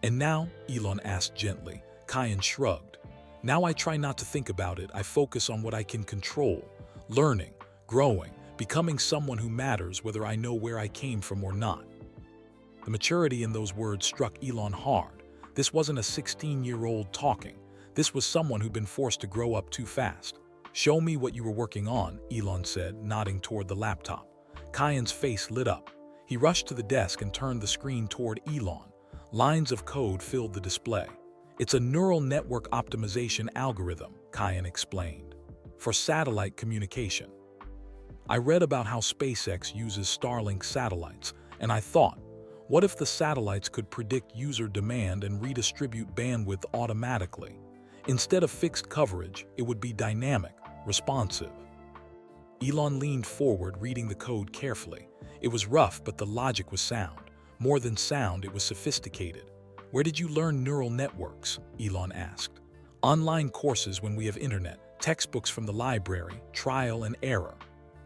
And now? Elon asked gently. Kayan shrugged. Now I try not to think about it. I focus on what I can control. Learning, growing, becoming someone who matters whether I know where I came from or not. The maturity in those words struck Elon hard. This wasn't a 16-year-old talking. This was someone who'd been forced to grow up too fast. Show me what you were working on, Elon said, nodding toward the laptop. Kayan's face lit up. He rushed to the desk and turned the screen toward Elon. Lines of code filled the display. It's a neural network optimization algorithm, Kayan explained, for satellite communication. I read about how SpaceX uses Starlink satellites, and I thought, what if the satellites could predict user demand and redistribute bandwidth automatically? Instead of fixed coverage, it would be dynamic, responsive. Elon leaned forward, reading the code carefully. It was rough, but the logic was sound. More than sound, it was sophisticated. Where did you learn neural networks? Elon asked. Online courses when we have internet, textbooks from the library, trial and error.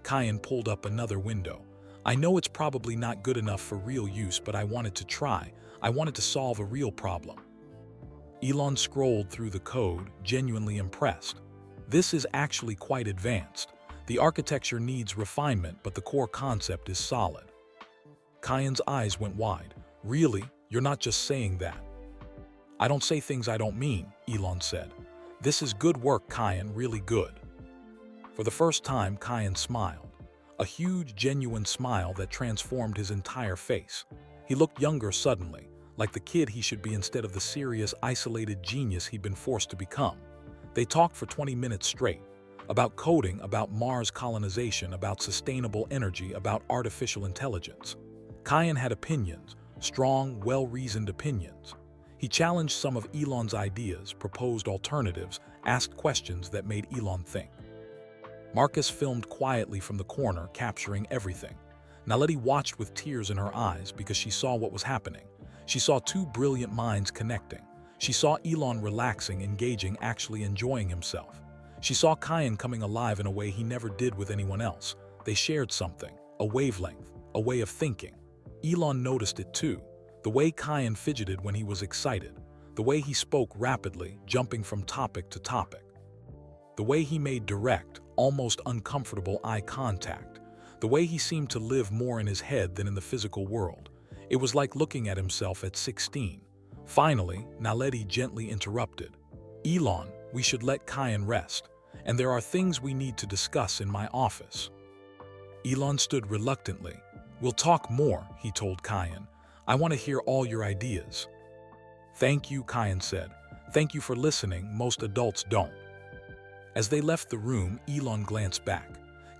Kayan pulled up another window. I know it's probably not good enough for real use, but I wanted to try. I wanted to solve a real problem. Elon scrolled through the code, genuinely impressed. This is actually quite advanced. The architecture needs refinement, but the core concept is solid. Kayan's eyes went wide. Really? You're not just saying that. I don't say things I don't mean, Elon said. This is good work, Kayan, really good. For the first time, Kayan smiled. A huge, genuine smile that transformed his entire face. He looked younger suddenly, like the kid he should be instead of the serious, isolated genius he'd been forced to become. They talked for 20 minutes straight, about coding, about Mars colonization, about sustainable energy, about artificial intelligence. Kyan had opinions, strong, well-reasoned opinions. He challenged some of Elon's ideas, proposed alternatives, asked questions that made Elon think. Marcus filmed quietly from the corner, capturing everything. Naledi watched with tears in her eyes because she saw what was happening. She saw two brilliant minds connecting. She saw Elon relaxing, engaging, actually enjoying himself. She saw Kyan coming alive in a way he never did with anyone else. They shared something, a wavelength, a way of thinking. Elon noticed it too, the way Kyan fidgeted when he was excited, the way he spoke rapidly, jumping from topic to topic, the way he made direct, almost uncomfortable eye contact, the way he seemed to live more in his head than in the physical world. It was like looking at himself at 16. Finally, Naledi gently interrupted. "Elon, we should let Kyan rest, and there are things we need to discuss in my office." Elon stood reluctantly. "We'll talk more," he told Kyan. "I want to hear all your ideas." "Thank you," Kyan said. "Thank you for listening. Most adults don't." As they left the room, Elon glanced back.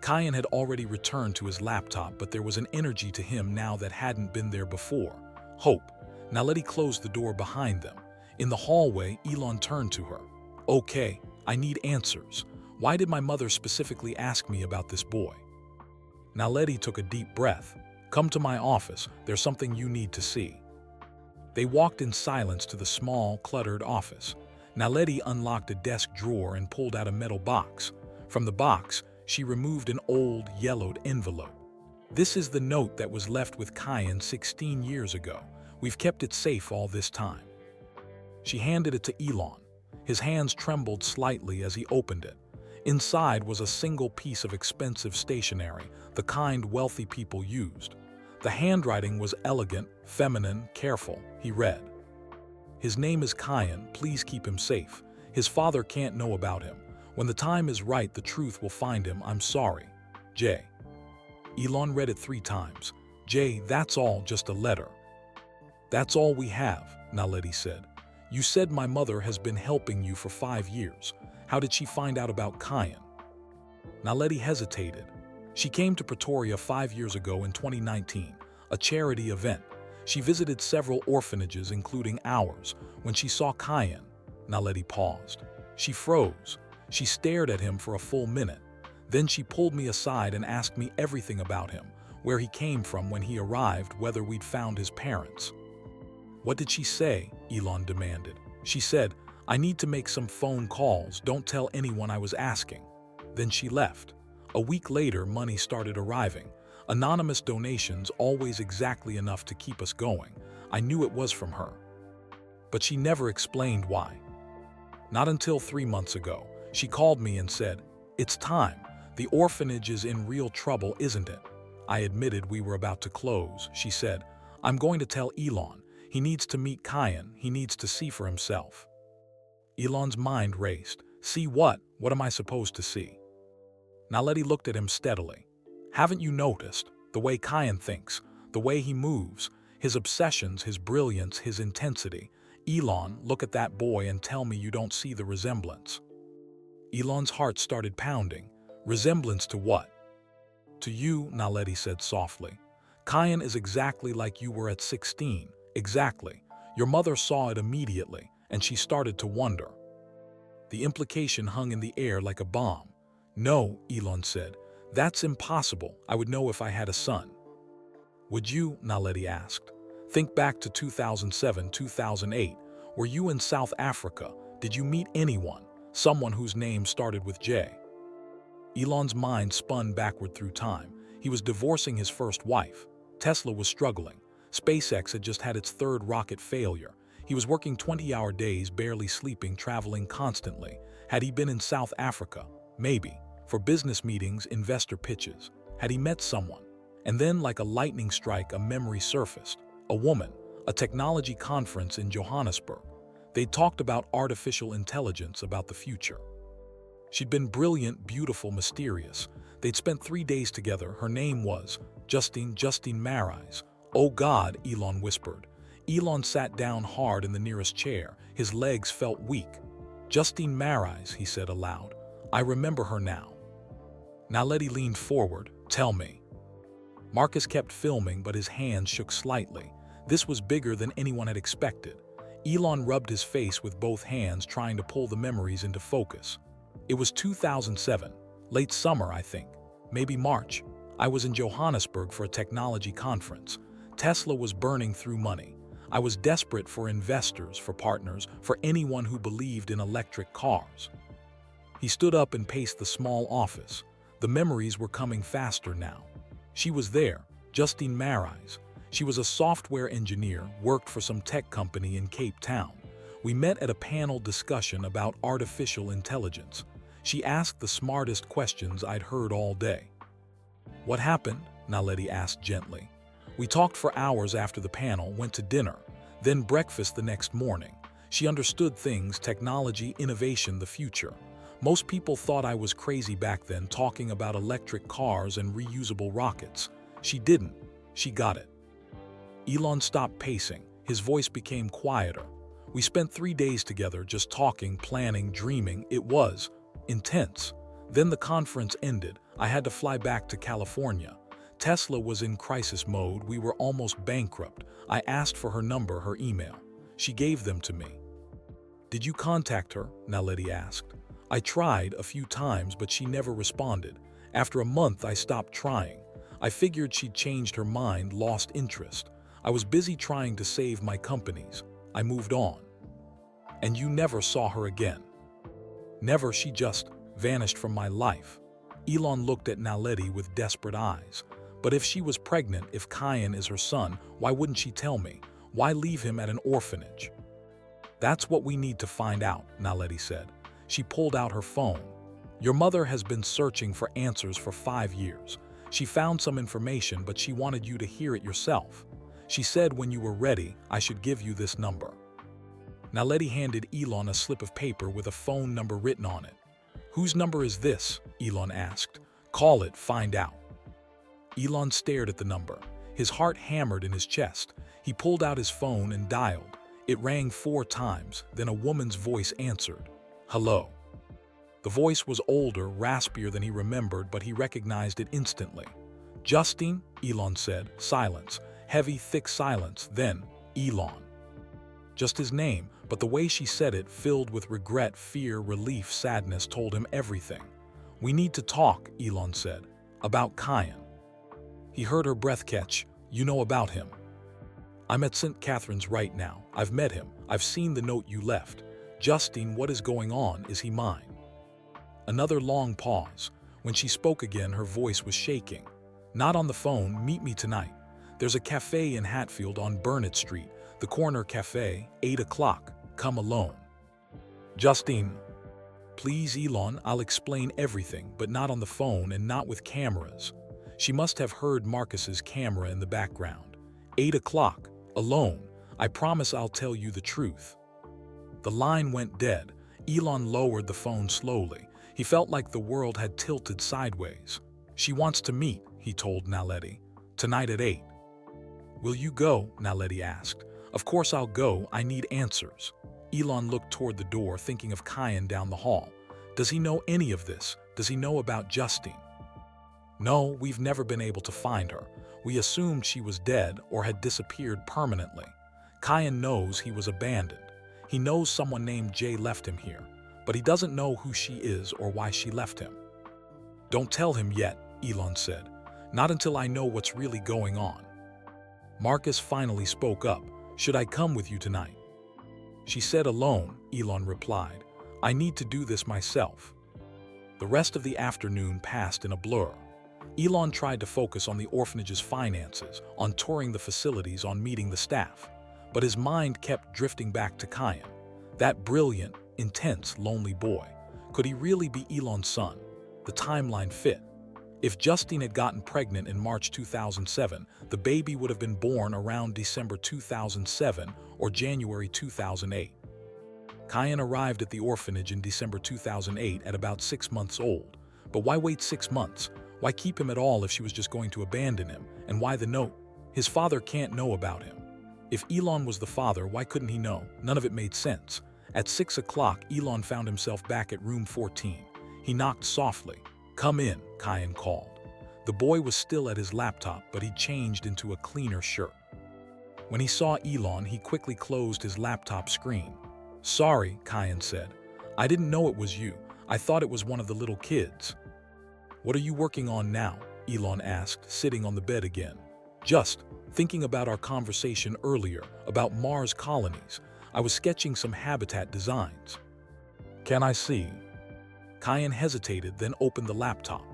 Kyan had already returned to his laptop, but there was an energy to him now that hadn't been there before. Hope. Naledi closed the door behind them. In the hallway, Elon turned to her. "Okay, I need answers. Why did my mother specifically ask me about this boy?" Naledi took a deep breath. "Come to my office. There's something you need to see." They walked in silence to the small, cluttered office. Naledi unlocked a desk drawer and pulled out a metal box. From the box, she removed an old, yellowed envelope. "This is the note that was left with Kyan 16 years ago. We've kept it safe all this time." She handed it to Elon. His hands trembled slightly as he opened it. Inside was a single piece of expensive stationery, the kind wealthy people used. The handwriting was elegant, feminine, careful. He read, "His name is Kyan. Please keep him safe. His father can't know about him. When the time is right, the truth will find him. I'm sorry. Jay." Elon read it 3 times. "Jay, that's all, just a letter." "That's all we have," Naledi said. "You said my mother has been helping you for 5 years. How did she find out about Kyan?" Naledi hesitated. "She came to Pretoria 5 years ago in 2019, a charity event. She visited several orphanages, including ours. When she saw Kyan," Naledi paused. "She froze. She stared at him for a full minute. Then she pulled me aside and asked me everything about him, where he came from when he arrived, whether we'd found his parents." "What did she say?" Elon demanded. "She said, 'I need to make some phone calls. Don't tell anyone I was asking.' Then she left. A week later, money started arriving. Anonymous donations, always exactly enough to keep us going. I knew it was from her. But she never explained why. Not until 3 months ago. She called me and said, 'It's time. The orphanage is in real trouble, isn't it?' I admitted we were about to close. She said, 'I'm going to tell Elon. He needs to meet Kyan. He needs to see for himself.'" Elon's mind raced. "See what? What am I supposed to see?" Naledi looked at him steadily. "Haven't you noticed? The way Kyan thinks, the way he moves, his obsessions, his brilliance, his intensity. Elon, look at that boy and tell me you don't see the resemblance." Elon's heart started pounding. "Resemblance to what?" "To you," Naledi said softly. "Kyan is exactly like you were at 16. Exactly. Your mother saw it immediately, and she started to wonder." The implication hung in the air like a bomb. "No," Elon said. "That's impossible. I would know if I had a son." "Would you?" Naledi asked. "Think back to 2007, 2008. Were you in South Africa? Did you meet anyone? Someone whose name started with J?" Elon's mind spun backward through time. He was divorcing his first wife. Tesla was struggling. SpaceX had just had its 3rd rocket failure. He was working 20-hour days, barely sleeping, traveling constantly. Had he been in South Africa? Maybe. For business meetings, investor pitches. Had he met someone? And then, like a lightning strike, a memory surfaced. A woman. A technology conference in Johannesburg. They talked about artificial intelligence, about the future. She'd been brilliant, beautiful, mysterious. They'd spent 3 days together. Her name was Justine Marais. "Oh God," Elon whispered. Elon sat down hard in the nearest chair. His legs felt weak. "Justine Marais," he said aloud. "I remember her now." Naledi leaned forward. "Tell me." Marcus kept filming, but his hands shook slightly. This was bigger than anyone had expected. Elon rubbed his face with both hands, trying to pull the memories into focus. "It was 2007, late summer, I think. Maybe March. I was in Johannesburg for a technology conference. Tesla was burning through money. I was desperate for investors, for partners, for anyone who believed in electric cars." He stood up and paced the small office. The memories were coming faster now. She was there, Justine Marais. She was a software engineer, worked for some tech company in Cape Town. We met at a panel discussion about artificial intelligence. She asked the smartest questions I'd heard all day. "What happened?" Naledi asked gently. "We talked for hours after the panel, went to dinner, then breakfast the next morning. She understood things, technology, innovation, the future. Most people thought I was crazy back then, talking about electric cars and reusable rockets. She didn't. She got it." Elon stopped pacing. His voice became quieter. "We spent 3 days together, just talking, planning, dreaming. It was intense. Then the conference ended. I had to fly back to California. Tesla was in crisis mode. We were almost bankrupt. I asked for her number, her email. She gave them to me." "Did you contact her?" Naledi asked. "I tried a few times, but she never responded. After a month, I stopped trying. I figured she'd changed her mind, lost interest. I was busy trying to save my companies. I moved on." "And you never saw her again?" "Never. She just vanished from my life." Elon looked at Naledi with desperate eyes. "But if she was pregnant, if Kayan is her son, why wouldn't she tell me? Why leave him at an orphanage?" "That's what we need to find out," Naledi said. She pulled out her phone. "Your mother has been searching for answers for 5 years. She found some information, but she wanted you to hear it yourself. She said when you were ready, I should give you this number." Naledi handed Elon a slip of paper with a phone number written on it. "Whose number is this?" Elon asked. "Call it, find out." Elon stared at the number. His heart hammered in his chest. He pulled out his phone and dialed. It rang 4 times, then a woman's voice answered. "Hello." The voice was older, raspier than he remembered, but he recognized it instantly. "Justine?" Elon said. Silence. Heavy, thick silence. Then, "Elon." Just his name, but the way she said it, filled with regret, fear, relief, sadness, told him everything. "We need to talk," Elon said. "About Kayan." He heard her breath catch. "You know about him?" "I'm at St. Catherine's right now. I've met him. I've seen the note you left. Justine, what is going on? Is he mine?" Another long pause. When she spoke again, her voice was shaking. "Not on the phone. Meet me tonight. There's a cafe in Hatfield on Burnett Street. The Corner Cafe, 8 o'clock. Come alone." "Justine." "Please, Elon, I'll explain everything, but not on the phone and not with cameras." She must have heard Marcus's camera in the background. 8 o'clock. Alone. I promise I'll tell you the truth." The line went dead. Elon lowered the phone slowly. He felt like the world had tilted sideways. "She wants to meet," he told Naledi. "Tonight at 8. "Will you go?" Naledi asked. "Of course I'll go. I need answers." Elon looked toward the door, thinking of Kayan down the hall. Does he know any of this? Does he know about Justine? "No, we've never been able to find her. We assumed she was dead or had disappeared permanently. Kayan knows he was abandoned. He knows someone named Jay left him here, but he doesn't know who she is or why she left him." "Don't tell him yet," Elon said. "Not until I know what's really going on." Marcus finally spoke up. "Should I come with you tonight?" She said alone, Elon replied. "I need to do this myself." The rest of the afternoon passed in a blur. Elon tried to focus on the orphanage's finances, on touring the facilities, on meeting the staff. But his mind kept drifting back to Kayan, that brilliant, intense, lonely boy. Could he really be Elon's son? The timeline fit. If Justine had gotten pregnant in March 2007, the baby would have been born around December 2007 or January 2008. Kayan arrived at the orphanage in December 2008 at about 6 months old. But why wait 6 months? Why keep him at all if she was just going to abandon him? And why the note? His father can't know about him. If Elon was the father, why couldn't he know? None of it made sense. At 6 o'clock, Elon found himself back at room 14. He knocked softly. "Come in," Kyan called. The boy was still at his laptop, but he changed into a cleaner shirt. When he saw Elon, he quickly closed his laptop screen. "Sorry," Kyan said. "I didn't know it was you. I thought it was one of the little kids." "What are you working on now?" Elon asked, sitting on the bed again. "Just thinking about our conversation earlier about Mars colonies. I was sketching some habitat designs." "Can I see?" Kyan hesitated, then opened the laptop.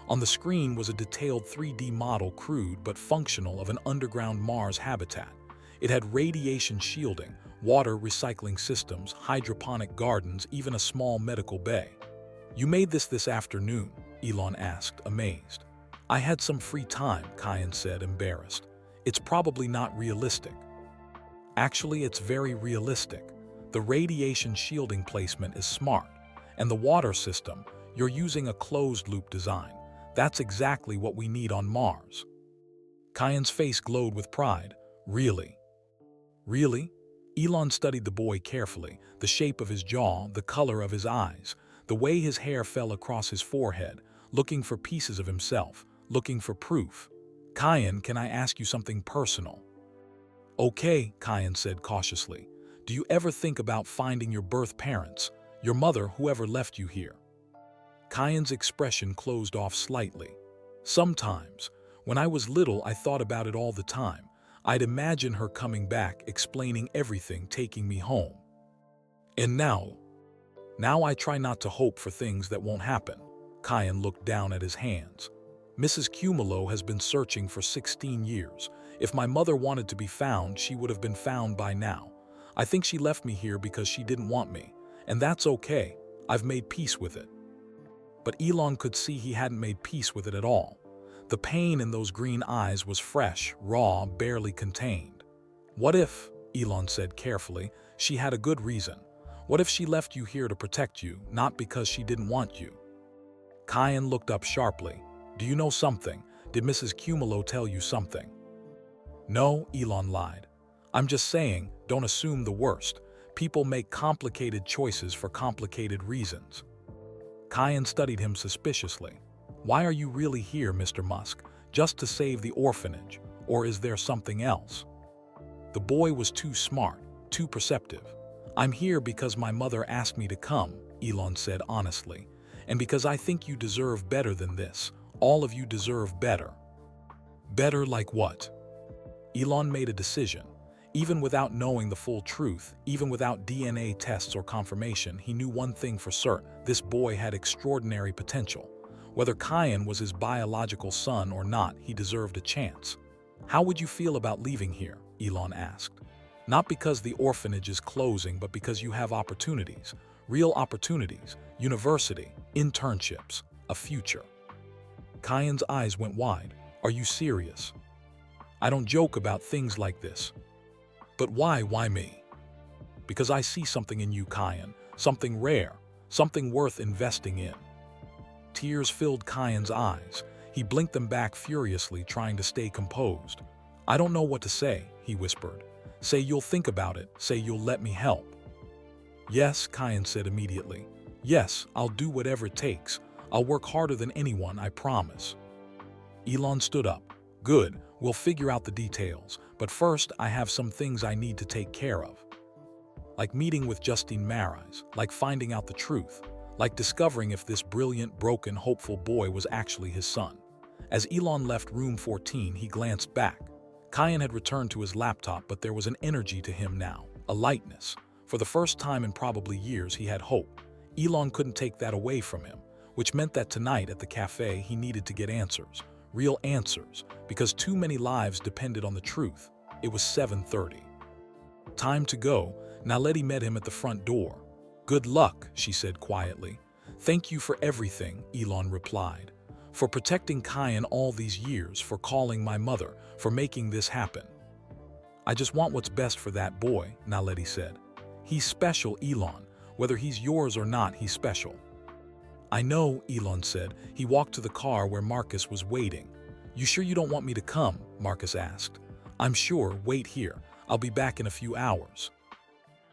On the screen was a detailed 3D model, crude but functional, of an underground Mars habitat. It had radiation shielding, water recycling systems, hydroponic gardens, even a small medical bay. "You made this afternoon?" Elon asked, amazed. "I had some free time," Kyan said, embarrassed. "It's probably not realistic." "Actually, it's very realistic. The radiation shielding placement is smart. And the water system, you're using a closed-loop design. That's exactly what we need on Mars." Kyan's face glowed with pride. "Really? Really?" Elon studied the boy carefully, the shape of his jaw, the color of his eyes, the way his hair fell across his forehead, looking for pieces of himself, looking for proof. "Kyan, can I ask you something personal?" "Okay," Kyan said cautiously. "Do you ever think about finding your birth parents, your mother, whoever left you here?" Kyan's expression closed off slightly. "Sometimes. When I was little, I thought about it all the time. I'd imagine her coming back, explaining everything, taking me home. And now I try not to hope for things that won't happen." Kyan looked down at his hands. "Mrs. Cumulo has been searching for 16 years. If my mother wanted to be found, she would have been found by now. I think she left me here because she didn't want me. And that's okay. I've made peace with it." But Elon could see he hadn't made peace with it at all. The pain in those green eyes was fresh, raw, barely contained. "What if," Elon said carefully, "she had a good reason? What if she left you here to protect you, not because she didn't want you?" Kyan looked up sharply. "Do you know something? Did Mrs. Cumulo tell you something?" "No," Elon lied. "I'm just saying, don't assume the worst. People make complicated choices for complicated reasons." Kyan studied him suspiciously. "Why are you really here, Mr. Musk? Just to save the orphanage? Or is there something else?" The boy was too smart, too perceptive. "I'm here because my mother asked me to come," Elon said honestly. "And because I think you deserve better than this. All of you deserve better." "Better like what?" Elon made a decision. Even without knowing the full truth, even without DNA tests or confirmation, he knew one thing for certain: this boy had extraordinary potential. Whether Kyan was his biological son or not, he deserved a chance. "How would you feel about leaving here?" Elon asked. "Not because the orphanage is closing, but because you have opportunities. Real opportunities. University, internships, a future." Kyan's eyes went wide. "Are you serious?" "I don't joke about things like this." "But why me?" "Because I see something in you, Kyan. Something rare. Something worth investing in." Tears filled Kyan's eyes. He blinked them back furiously, trying to stay composed. "I don't know what to say," he whispered. "Say you'll think about it. Say you'll let me help." "Yes," Kyan said immediately. "Yes, I'll do whatever it takes. I'll work harder than anyone, I promise." Elon stood up. "Good, we'll figure out the details. But first, I have some things I need to take care of. Like meeting with Justine Marais, like finding out the truth, like discovering if this brilliant, broken, hopeful boy was actually his son." As Elon left room 14, he glanced back. Kyan had returned to his laptop, but there was an energy to him now, a lightness. For the first time in probably years, he had hope. Elon couldn't take that away from him, which meant that tonight at the cafe he needed to get answers, real answers, because too many lives depended on the truth. It was 7:30. Time to go. Naledi met him at the front door. "Good luck," she said quietly. "Thank you for everything," Elon replied. "For protecting Kyan all these years, for calling my mother, for making this happen." "I just want what's best for that boy," Naledi said. "He's special, Elon. Whether he's yours or not, he's special." "I know," Elon said. He walked to the car where Marcus was waiting. "You sure you don't want me to come?" Marcus asked. I'm sure, wait here. I'll be back in a few hours.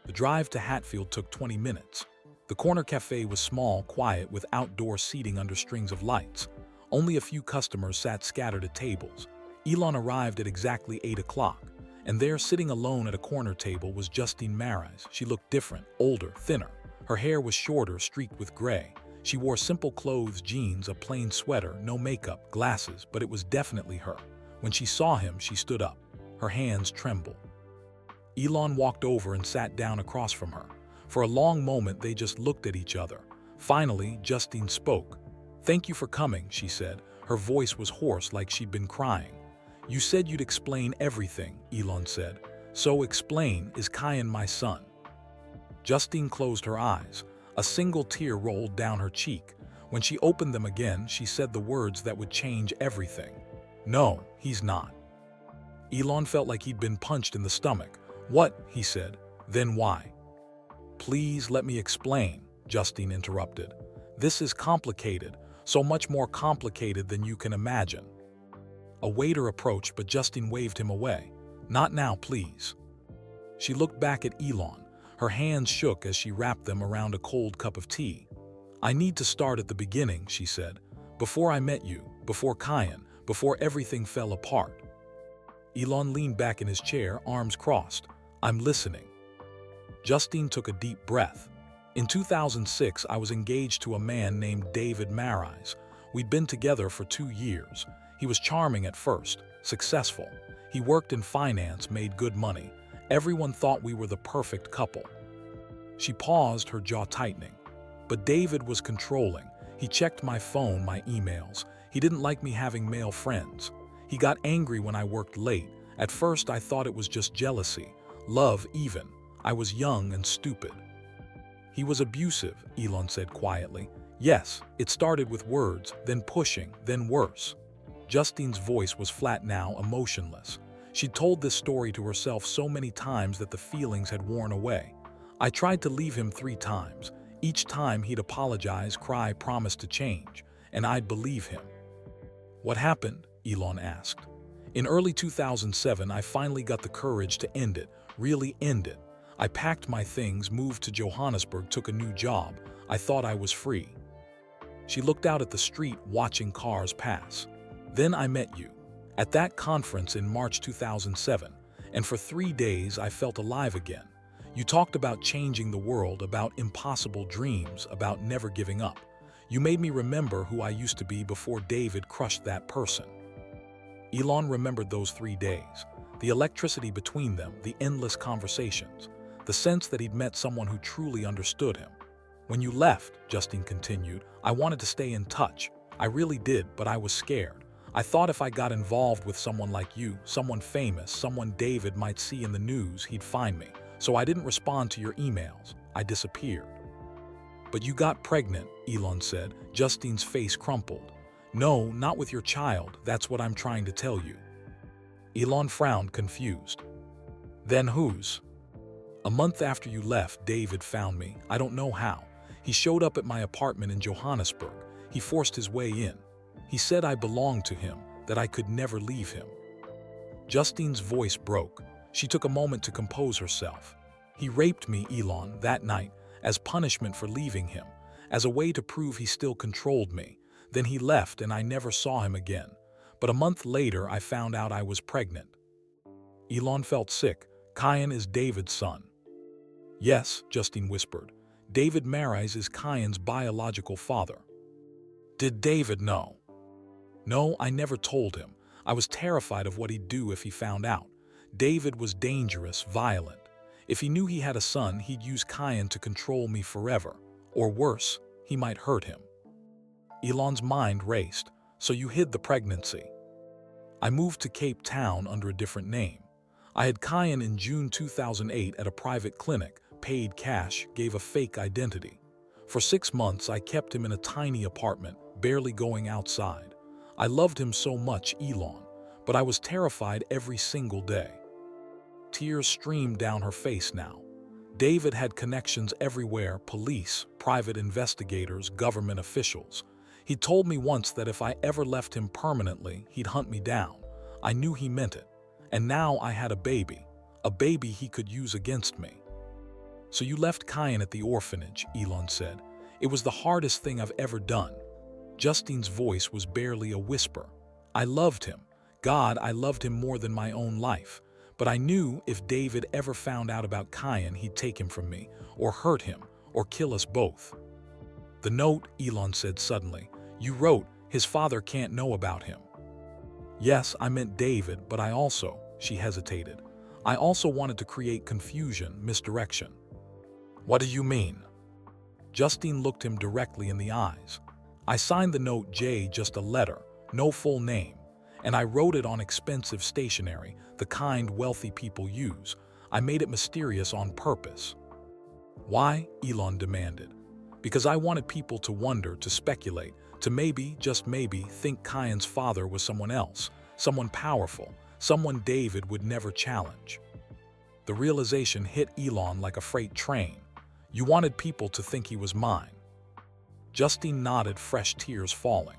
The drive to Hatfield took 20 minutes. The corner cafe was small, quiet, with outdoor seating under strings of lights. Only a few customers sat scattered at tables. Elon arrived at exactly 8 o'clock, and there, sitting alone at a corner table, was Justine Marais. She looked different, older, thinner. Her hair was shorter, streaked with gray. She wore simple clothes, jeans, a plain sweater, no makeup, glasses, but it was definitely her. When she saw him, she stood up. Her hands trembled. Elon walked over and sat down across from her. For a long moment, they just looked at each other. Finally, Justine spoke. "Thank you for coming," she said. Her voice was hoarse, like she'd been crying. "You said you'd explain everything," Elon said. "So explain, is Kyan my son?" Justine closed her eyes. A single tear rolled down her cheek. When she opened them again, she said the words that would change everything. "No, he's not." Elon felt like he'd been punched in the stomach. "What?" he said. "Then why?" "Please let me explain," Justine interrupted. "This is complicated, so much more complicated than you can imagine." A waiter approached, but Justine waved him away. "Not now, please." She looked back at Elon. Her hands shook as she wrapped them around a cold cup of tea. "I need to start at the beginning," she said. "Before I met you, before Kyan, before everything fell apart." Elon leaned back in his chair, arms crossed. "I'm listening." Justine took a deep breath. "In 2006, I was engaged to a man named David Marais. We'd been together for 2 years. He was charming at first, successful. He worked in finance, made good money. Everyone thought we were the perfect couple." She paused, her jaw tightening. "But David was controlling. He checked my phone, my emails. He didn't like me having male friends. He got angry when I worked late. At first, I thought it was just jealousy. Love, even. I was young and stupid." "He was abusive," Elon said quietly. "Yes, it started with words, then pushing, then worse." Justine's voice was flat now, emotionless. She'd told this story to herself so many times that the feelings had worn away. "I tried to leave him 3 times. Each time he'd apologize, cry, promise to change, and I'd believe him." "What happened?" Elon asked. "In early 2007, I finally got the courage to end it, really end it. I packed my things, moved to Johannesburg, took a new job. I thought I was free." She looked out at the street, watching cars pass. "Then I met you. At that conference in March 2007, and for 3 days I felt alive again. You talked about changing the world, about impossible dreams, about never giving up. You made me remember who I used to be before David crushed that person." Elon remembered those 3 days, the electricity between them, the endless conversations, the sense that he'd met someone who truly understood him. "When you left," Justine continued, "I wanted to stay in touch. I really did, but I was scared. I thought if I got involved with someone like you, someone famous, someone David might see in the news, he'd find me. So I didn't respond to your emails. I disappeared." "But you got pregnant," Elon said. Justine's face crumpled. "No, not with your child. That's what I'm trying to tell you." Elon frowned, confused. "Then whose?" "A month after you left, David found me. I don't know how. He showed up at my apartment in Johannesburg. He forced his way in. He said I belonged to him, that I could never leave him." Justine's voice broke. She took a moment to compose herself. "He raped me, Elon, that night, as punishment for leaving him, as a way to prove he still controlled me. Then he left and I never saw him again. But a month later, I found out I was pregnant." Elon felt sick. "Kyan is David's son." "Yes," Justine whispered. "David Marais is Kyan's biological father." "Did David know?" "No, I never told him. I was terrified of what he'd do if he found out. David was dangerous, violent. If he knew he had a son, he'd use Kyan to control me forever. Or worse, he might hurt him." Elon's mind raced. "So you hid the pregnancy?" "I moved to Cape Town under a different name. I had Kyan in June 2008 at a private clinic, paid cash, gave a fake identity. For 6 months, I kept him in a tiny apartment, barely going outside. I loved him so much, Elon, but I was terrified every single day." Tears streamed down her face now. David had connections everywhere: police, private investigators, government officials. He told me once that if I ever left him permanently, he'd hunt me down. I knew he meant it. And now I had a baby he could use against me. So you left Kyan at the orphanage, Elon said. It was the hardest thing I've ever done. Justine's voice was barely a whisper. I loved him. God, I loved him more than my own life. But I knew if David ever found out about Kyan, he'd take him from me, or hurt him, or kill us both. The note, Elon said suddenly. You wrote, his father can't know about him. Yes, I meant David, but I also, she hesitated. I also wanted to create confusion, misdirection. What do you mean? Justine looked him directly in the eyes. I signed the note J, just a letter, no full name, and I wrote it on expensive stationery, the kind wealthy people use. I made it mysterious on purpose. Why? Elon demanded. Because I wanted people to wonder, to speculate, to maybe, just maybe, think Kyan's father was someone else, someone powerful, someone David would never challenge. The realization hit Elon like a freight train. You wanted people to think he was mine. Justine nodded, fresh tears falling.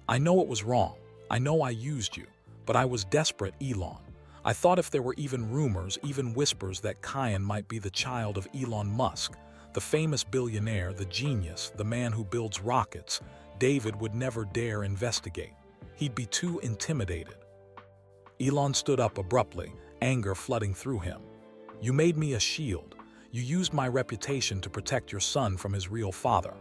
I know it was wrong. I know I used you. But I was desperate, Elon. I thought if there were even rumors, even whispers that Kyan might be the child of Elon Musk, the famous billionaire, the genius, the man who builds rockets, David would never dare investigate. He'd be too intimidated. Elon stood up abruptly, anger flooding through him. You made me a shield. You used my reputation to protect your son from his real father.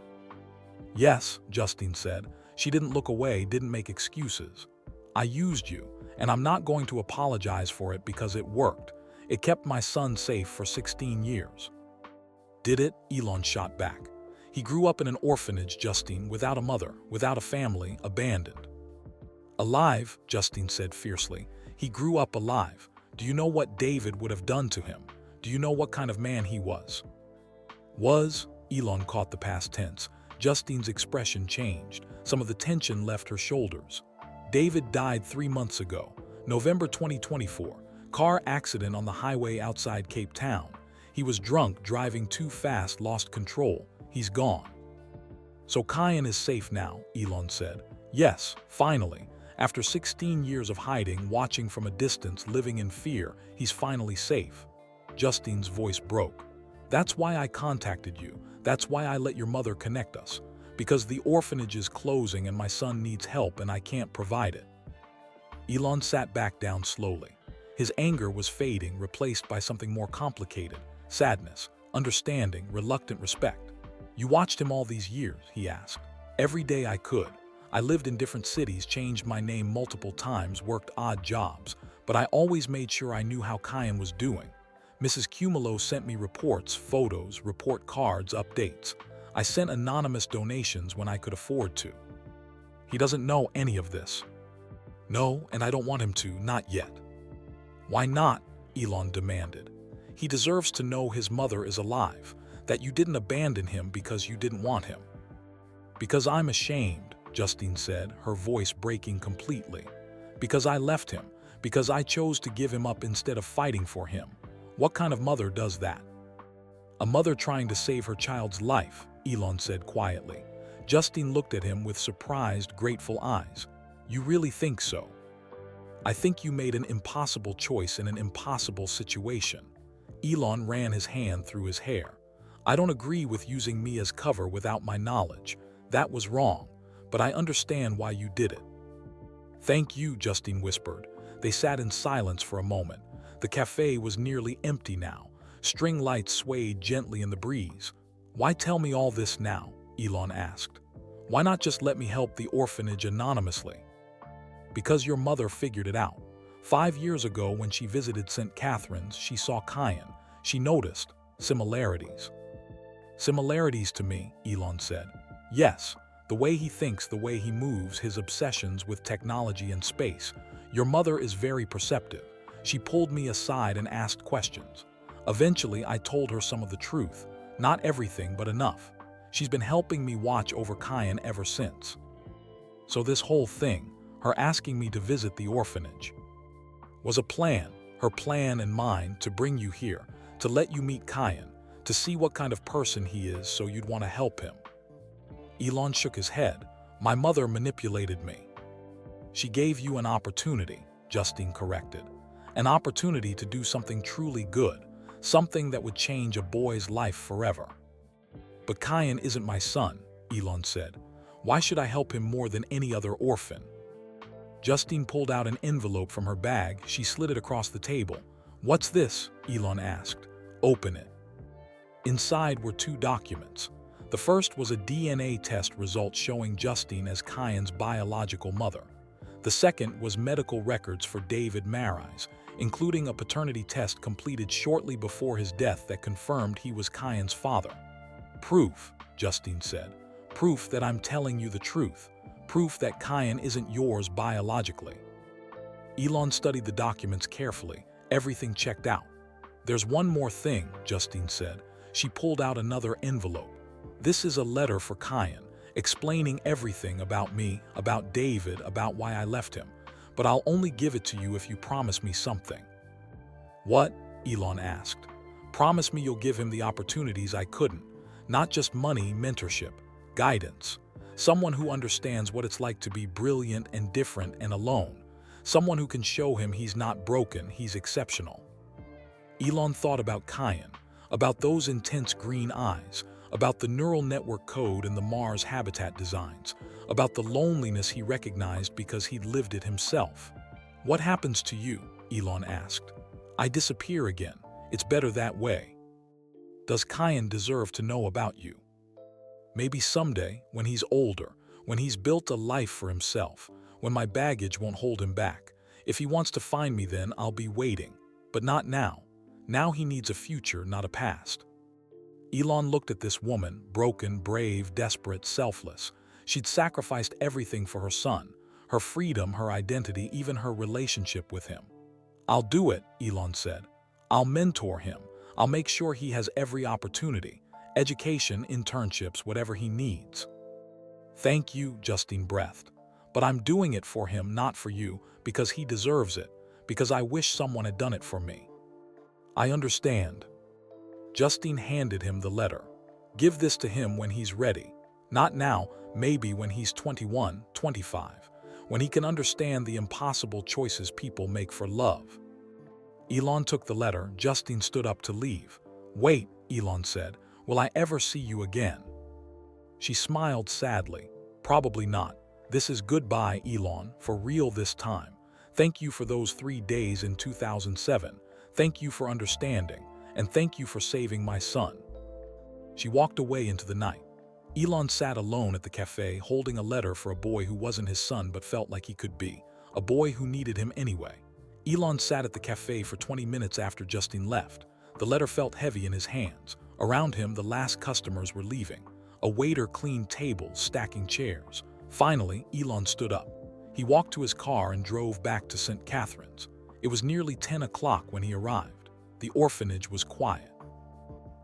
Yes, Justine said. She didn't look away, didn't make excuses. I used you, and I'm not going to apologize for it because it worked. It kept my son safe for 16 years. Did it? Elon shot back. He grew up in an orphanage, Justine, without a mother, without a family, abandoned. Alive, Justine said fiercely. He grew up alive. Do you know what David would have done to him? Do you know what kind of man he was? Was? Elon caught the past tense. Justine's expression changed. Some of the tension left her shoulders. David died 3 months ago, November 2024. Car accident on the highway outside Cape Town. He was drunk, driving too fast, lost control. He's gone. So Kyan is safe now, Elon said. Yes, finally. After 16 years of hiding, watching from a distance, living in fear, he's finally safe. Justine's voice broke. That's why I contacted you. That's why I let your mother connect us. Because the orphanage is closing and my son needs help and I can't provide it. Elon sat back down slowly. His anger was fading, replaced by something more complicated. Sadness, understanding, reluctant respect. You watched him all these years, he asked. Every day I could. I lived in different cities, changed my name multiple times, worked odd jobs, but I always made sure I knew how Kyan was doing. Mrs. Cumulo sent me reports, photos, report cards, updates. I sent anonymous donations when I could afford to. He doesn't know any of this. No, and I don't want him to, not yet. Why not? Elon demanded. He deserves to know his mother is alive, that you didn't abandon him because you didn't want him. Because I'm ashamed, Justine said, her voice breaking completely. Because I left him, because I chose to give him up instead of fighting for him. What kind of mother does that? A mother trying to save her child's life, Elon said quietly. Justine looked at him with surprised, grateful eyes. You really think so? I think you made an impossible choice in an impossible situation. Elon ran his hand through his hair. I don't agree with using me as cover without my knowledge. That was wrong, but I understand why you did it. Thank you, Justine whispered. They sat in silence for a moment. The cafe was nearly empty now. String lights swayed gently in the breeze. Why tell me all this now? Elon asked. Why not just let me help the orphanage anonymously? Because your mother figured it out. 5 years ago when she visited St. Catherine's, she saw Kyan. She noticed similarities. Similarities to me, Elon said. Yes, the way he thinks, the way he moves, his obsessions with technology and space. Your mother is very perceptive. She pulled me aside and asked questions. Eventually, I told her some of the truth. Not everything, but enough. She's been helping me watch over Kyan ever since. So this whole thing, her asking me to visit the orphanage, was a plan, her plan and mine, to bring you here, to let you meet Kyan, to see what kind of person he is so you'd want to help him. Elon shook his head. My mother manipulated me. She gave you an opportunity, Justine corrected. an opportunity to do something truly good, something that would change a boy's life forever. But Kyan isn't my son, Elon said. Why should I help him more than any other orphan? Justine pulled out an envelope from her bag. She slid it across the table. What's this? Elon asked. Open it. Inside were two documents. The first was a DNA test result showing Justine as Kyan's biological mother. The second was medical records for David Marais, including a paternity test completed shortly before his death that confirmed he was Kyan's father. Proof, Justine said. Proof that I'm telling you the truth. Proof that Kyan isn't yours biologically. Elon studied the documents carefully. Everything checked out. There's one more thing, Justine said. She pulled out another envelope. This is a letter for Kyan, explaining everything about me, about David, about why I left him. But I'll only give it to you if you promise me something. What? Elon asked. Promise me you'll give him the opportunities I couldn't. Not just money, mentorship, guidance. Someone who understands what it's like to be brilliant and different and alone. Someone who can show him he's not broken, he's exceptional. Elon thought about Kyan, about those intense green eyes, about the neural network code and the Mars habitat designs, about the loneliness he recognized because he'd lived it himself. What happens to you? Elon asked. I disappear again. It's better that way. Does Kyan deserve to know about you? Maybe someday, when he's older, when he's built a life for himself, when my baggage won't hold him back. If he wants to find me then, I'll be waiting. But not now. Now he needs a future, not a past. Elon looked at this woman, broken, brave, desperate, selfless. She'd sacrificed everything for her son, her freedom, her identity, even her relationship with him. I'll do it, Elon said. I'll mentor him. I'll make sure he has every opportunity. Education, internships, whatever he needs. Thank you, Justine breathed. But I'm doing it for him, not for you, because he deserves it, because I wish someone had done it for me. I understand. Justine handed him the letter. Give this to him when he's ready. Not now, maybe when he's 21, 25, when he can understand the impossible choices people make for love. Elon took the letter. Justine stood up to leave. Wait, Elon said. Will I ever see you again? She smiled sadly. Probably not. This is goodbye, Elon, for real this time. Thank you for those 3 days in 2007. Thank you for understanding. And thank you for saving my son. She walked away into the night. Elon sat alone at the cafe, holding a letter for a boy who wasn't his son but felt like he could be. A boy who needed him anyway. Elon sat at the cafe for 20 minutes after Justine left. The letter felt heavy in his hands. Around him, the last customers were leaving. A waiter cleaned tables, stacking chairs. Finally, Elon stood up. He walked to his car and drove back to St. Catherine's. It was nearly 10 o'clock when he arrived. The orphanage was quiet.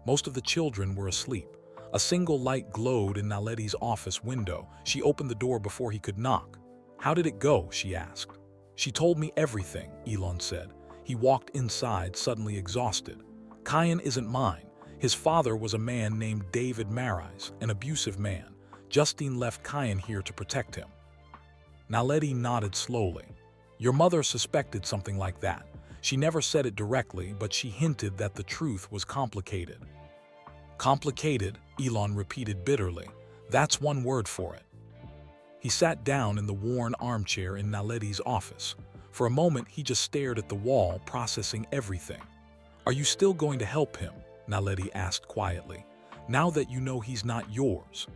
Most of the children were asleep. A single light glowed in Naletti's office window. She opened the door before he could knock. How did it go? She asked. She told me everything, Elon said. He walked inside, suddenly exhausted. Kyan isn't mine. His father was a man named David Marais, an abusive man. Justine left Kyan here to protect him. Naletti nodded slowly. Your mother suspected something like that. She never said it directly, but she hinted that the truth was complicated. Complicated, Elon repeated bitterly. That's one word for it. He sat down in the worn armchair in Naletti's office. For a moment, he just stared at the wall, processing everything. Are you still going to help him? Naletti asked quietly. Now that you know he's not yours.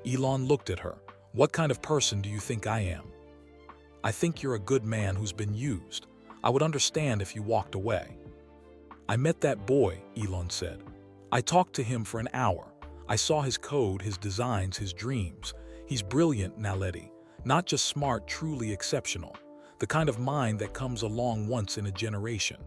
Elon looked at her. What kind of person do you think I am? I think you're a good man who's been used. I would understand if you walked away. I met that boy, Elon said. I talked to him for an hour. I saw his code, his designs, his dreams. He's brilliant, Naletti. Not just smart, truly exceptional. The kind of mind that comes along once in a generation.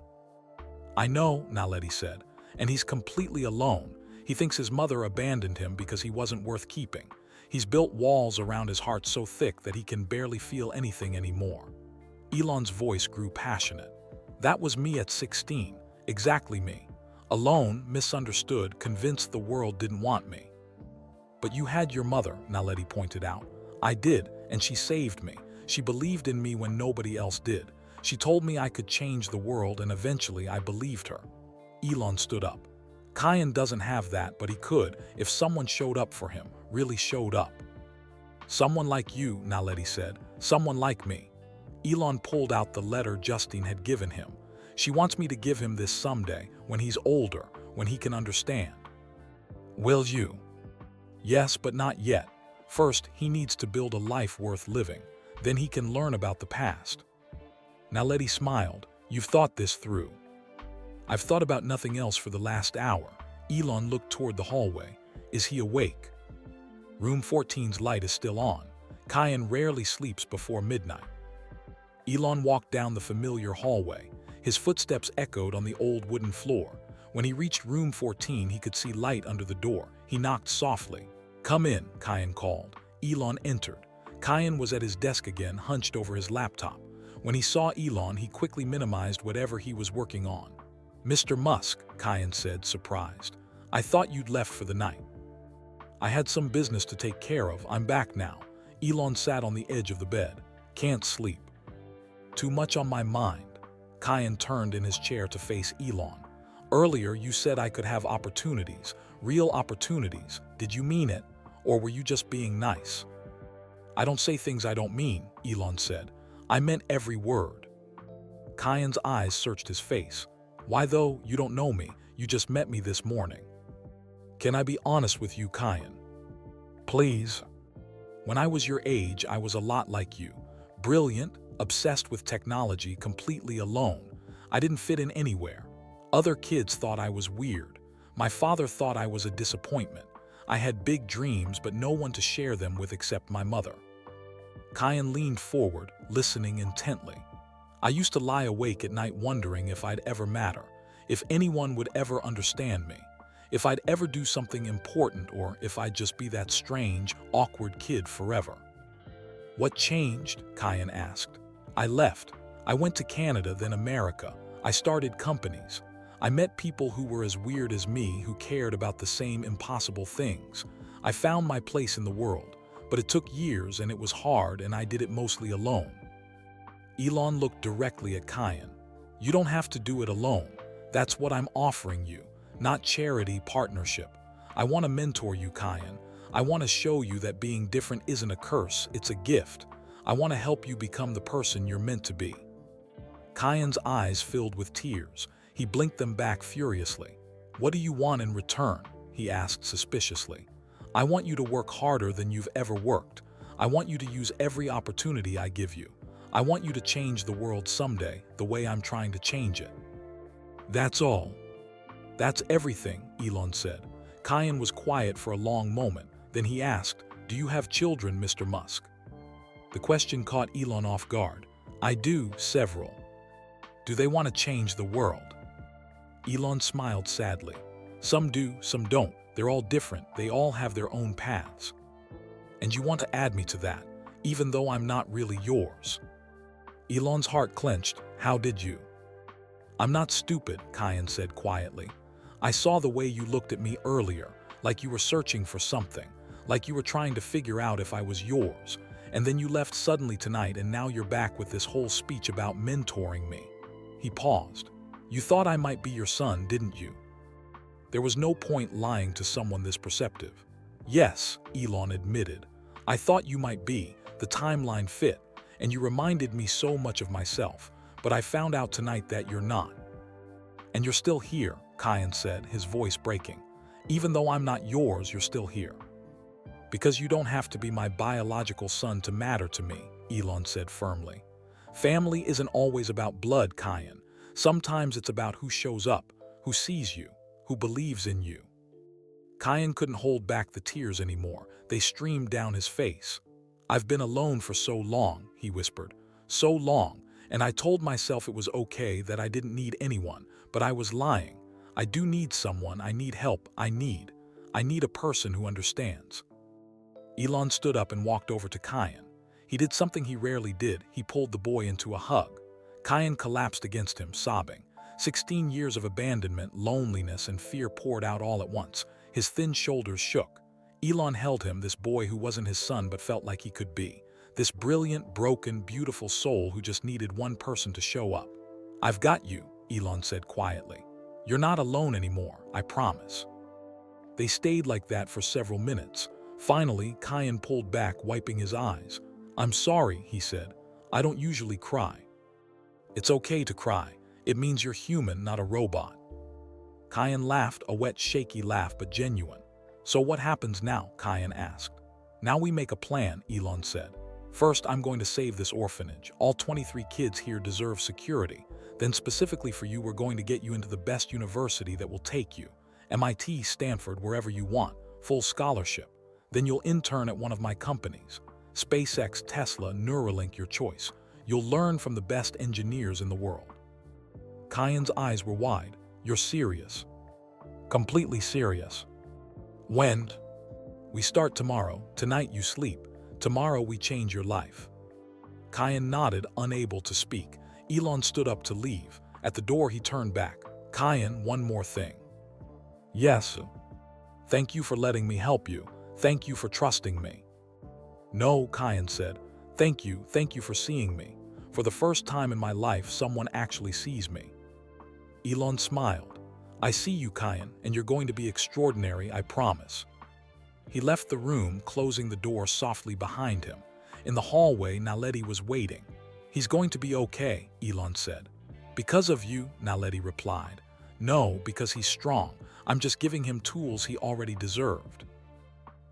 I know, Naletti said, and he's completely alone. He thinks his mother abandoned him because he wasn't worth keeping. He's built walls around his heart so thick that he can barely feel anything anymore. Elon's voice grew passionate. That was me at 16, exactly me. Alone, misunderstood, convinced the world didn't want me. But you had your mother, Naletti pointed out. I did, and she saved me. She believed in me when nobody else did. She told me I could change the world, and eventually I believed her. Elon stood up. Kyan doesn't have that, but he could if someone showed up for him, really showed up. Someone like you, Naledi said. Someone like me. Elon pulled out the letter Justine had given him. She wants me to give him this someday, when he's older, when he can understand. Will you? Yes, but not yet. First, he needs to build a life worth living. Then he can learn about the past. Naledi smiled. You've thought this through. I've thought about nothing else for the last hour. Elon looked toward the hallway. Is he awake? Room 14's light is still on. Kyan rarely sleeps before midnight. Elon walked down the familiar hallway. His footsteps echoed on the old wooden floor. When he reached room 14, he could see light under the door. He knocked softly. Come in, Kyan called. Elon entered. Kyan was at his desk again, hunched over his laptop. When he saw Elon, he quickly minimized whatever he was working on. Mr. Musk, Kyan said, surprised. I thought you'd left for the night. I had some business to take care of. I'm back now. Elon sat on the edge of the bed. Can't sleep. Too much on my mind. Kyan turned in his chair to face Elon. Earlier, you said I could have opportunities, real opportunities. Did you mean it, or were you just being nice? I don't say things I don't mean, Elon said. I meant every word. Kyan's eyes searched his face. Why though? You don't know me. You just met me this morning. Can I be honest with you, Kyan? Please. When I was your age, I was a lot like you. Brilliant, obsessed with technology, completely alone. I didn't fit in anywhere. Other kids thought I was weird. My father thought I was a disappointment. I had big dreams, but no one to share them with except my mother. Kyan leaned forward, listening intently. I used to lie awake at night wondering if I'd ever matter, if anyone would ever understand me, if I'd ever do something important, or if I'd just be that strange, awkward kid forever. What changed? Kyan asked. I left. I went to Canada, then America. I started companies. I met people who were as weird as me, who cared about the same impossible things. I found my place in the world, but it took years and it was hard, and I did it mostly alone. Elon looked directly at Kyan. You don't have to do it alone. That's what I'm offering you, not charity, partnership. I want to mentor you, Kyan. I want to show you that being different isn't a curse, it's a gift. I want to help you become the person you're meant to be. Kyan's eyes filled with tears. He blinked them back furiously. What do you want in return? He asked suspiciously. I want you to work harder than you've ever worked. I want you to use every opportunity I give you. I want you to change the world someday, the way I'm trying to change it. That's all. That's everything, Elon said. Kyan was quiet for a long moment. Then he asked, do you have children, Mr. Musk? The question caught Elon off guard. I do, several. Do they want to change the world? Elon smiled sadly. Some do, some don't. They're all different. They all have their own paths. And you want to add me to that, even though I'm not really yours. Elon's heart clenched. How did you? I'm not stupid, Kyan said quietly. I saw the way you looked at me earlier, like you were searching for something, like you were trying to figure out if I was yours. And then you left suddenly tonight, and now you're back with this whole speech about mentoring me. He paused. You thought I might be your son, didn't you? There was no point lying to someone this perceptive. Yes, Elon admitted. I thought you might be. The timeline fit, and you reminded me so much of myself. But I found out tonight that you're not. And you're still here, Kyan said, his voice breaking. Even though I'm not yours, you're still here. Because you don't have to be my biological son to matter to me, Elon said firmly. Family isn't always about blood, Kyan. Sometimes it's about who shows up, who sees you, who believes in you. Kyan couldn't hold back the tears anymore. They streamed down his face. I've been alone for so long, he whispered. So long, and I told myself it was okay, that I didn't need anyone, but I was lying. I do need someone. I need help. I need a person who understands. Elon stood up and walked over to Kyan. He did something he rarely did. He pulled the boy into a hug. Kyan collapsed against him, sobbing. 16 years of abandonment, loneliness, and fear poured out all at once. His thin shoulders shook. Elon held him, this boy who wasn't his son but felt like he could be. This brilliant, broken, beautiful soul who just needed one person to show up. "I've got you," Elon said quietly. "You're not alone anymore, I promise." They stayed like that for several minutes. Finally, Kyan pulled back, wiping his eyes. "I'm sorry," he said. "I don't usually cry." "It's okay to cry. It means you're human, not a robot." Kyan laughed, a wet, shaky laugh, but genuine. "So what happens now?" Kyan asked. "Now we make a plan," Elon said. "First, I'm going to save this orphanage. All 23 kids here deserve security. Then specifically for you, we're going to get you into the best university that will take you. MIT, Stanford, wherever you want, full scholarship. Then you'll intern at one of my companies. SpaceX, Tesla, Neuralink, your choice. You'll learn from the best engineers in the world." Kyan's eyes were wide. "You're serious?" "Completely serious." "When?" "We start tomorrow. Tonight you sleep. Tomorrow we change your life." Kyan nodded, unable to speak. Elon stood up to leave. At the door he turned back. "Kyan, one more thing." "Yes." "Thank you for letting me help you. Thank you for trusting me." "No," Kyan said. Thank you for seeing me. For the first time in my life, someone actually sees me." Elon smiled. "I see you, Kyan, and you're going to be extraordinary, I promise." He left the room, closing the door softly behind him. In the hallway, Naledi was waiting. "He's going to be okay," Elon said. "Because of you," Naledi replied. "No, because he's strong. I'm just giving him tools he already deserved."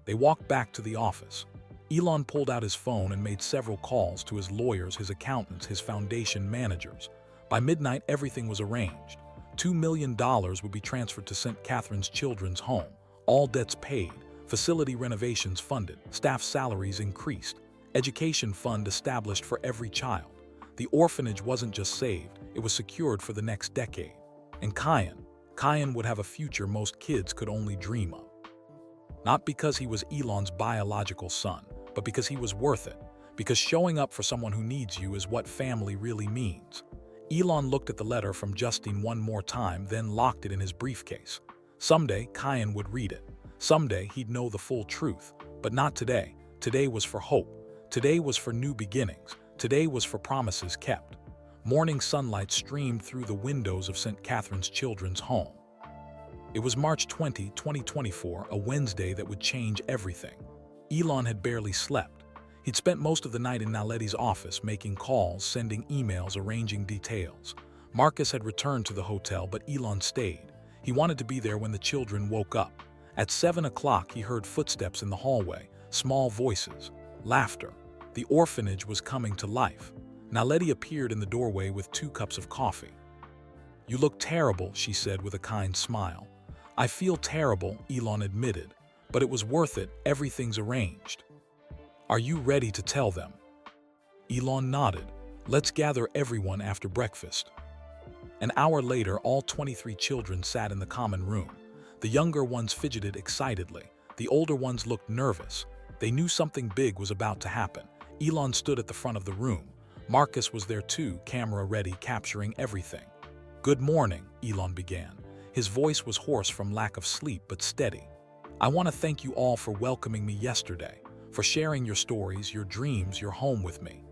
They walked back to the office. Elon pulled out his phone and made several calls to his lawyers, his accountants, his foundation managers. By midnight, everything was arranged. $2 million would be transferred to St. Catherine's Children's Home. All debts paid, facility renovations funded, staff salaries increased, education fund established for every child. The orphanage wasn't just saved, it was secured for the next decade. And Kyan would have a future most kids could only dream of. Not because he was Elon's biological son, but because he was worth it. Because showing up for someone who needs you is what family really means. Elon looked at the letter from Justine one more time, then locked it in his briefcase. Someday, Kyan would read it. Someday, he'd know the full truth. But not today. Today was for hope. Today was for new beginnings. Today was for promises kept. Morning sunlight streamed through the windows of St. Catherine's Children's Home. It was March 20, 2024, a Wednesday that would change everything. Elon had barely slept. He'd spent most of the night in Naledi's office, making calls, sending emails, arranging details. Marcus had returned to the hotel, but Elon stayed. He wanted to be there when the children woke up. At 7 o'clock, he heard footsteps in the hallway, small voices, laughter. The orphanage was coming to life. Naledi appeared in the doorway with 2 cups of coffee. "You look terrible," she said with a kind smile. "I feel terrible," Elon admitted, "but it was worth it. Everything's arranged." "Are you ready to tell them?" Elon nodded. "Let's gather everyone after breakfast." An hour later, all 23 children sat in the common room. The younger ones fidgeted excitedly. The older ones looked nervous. They knew something big was about to happen. Elon stood at the front of the room. Marcus was there too, camera ready, capturing everything. "Good morning," Elon began. His voice was hoarse from lack of sleep, but steady. "I want to thank you all for welcoming me yesterday, for sharing your stories, your dreams, your home with me."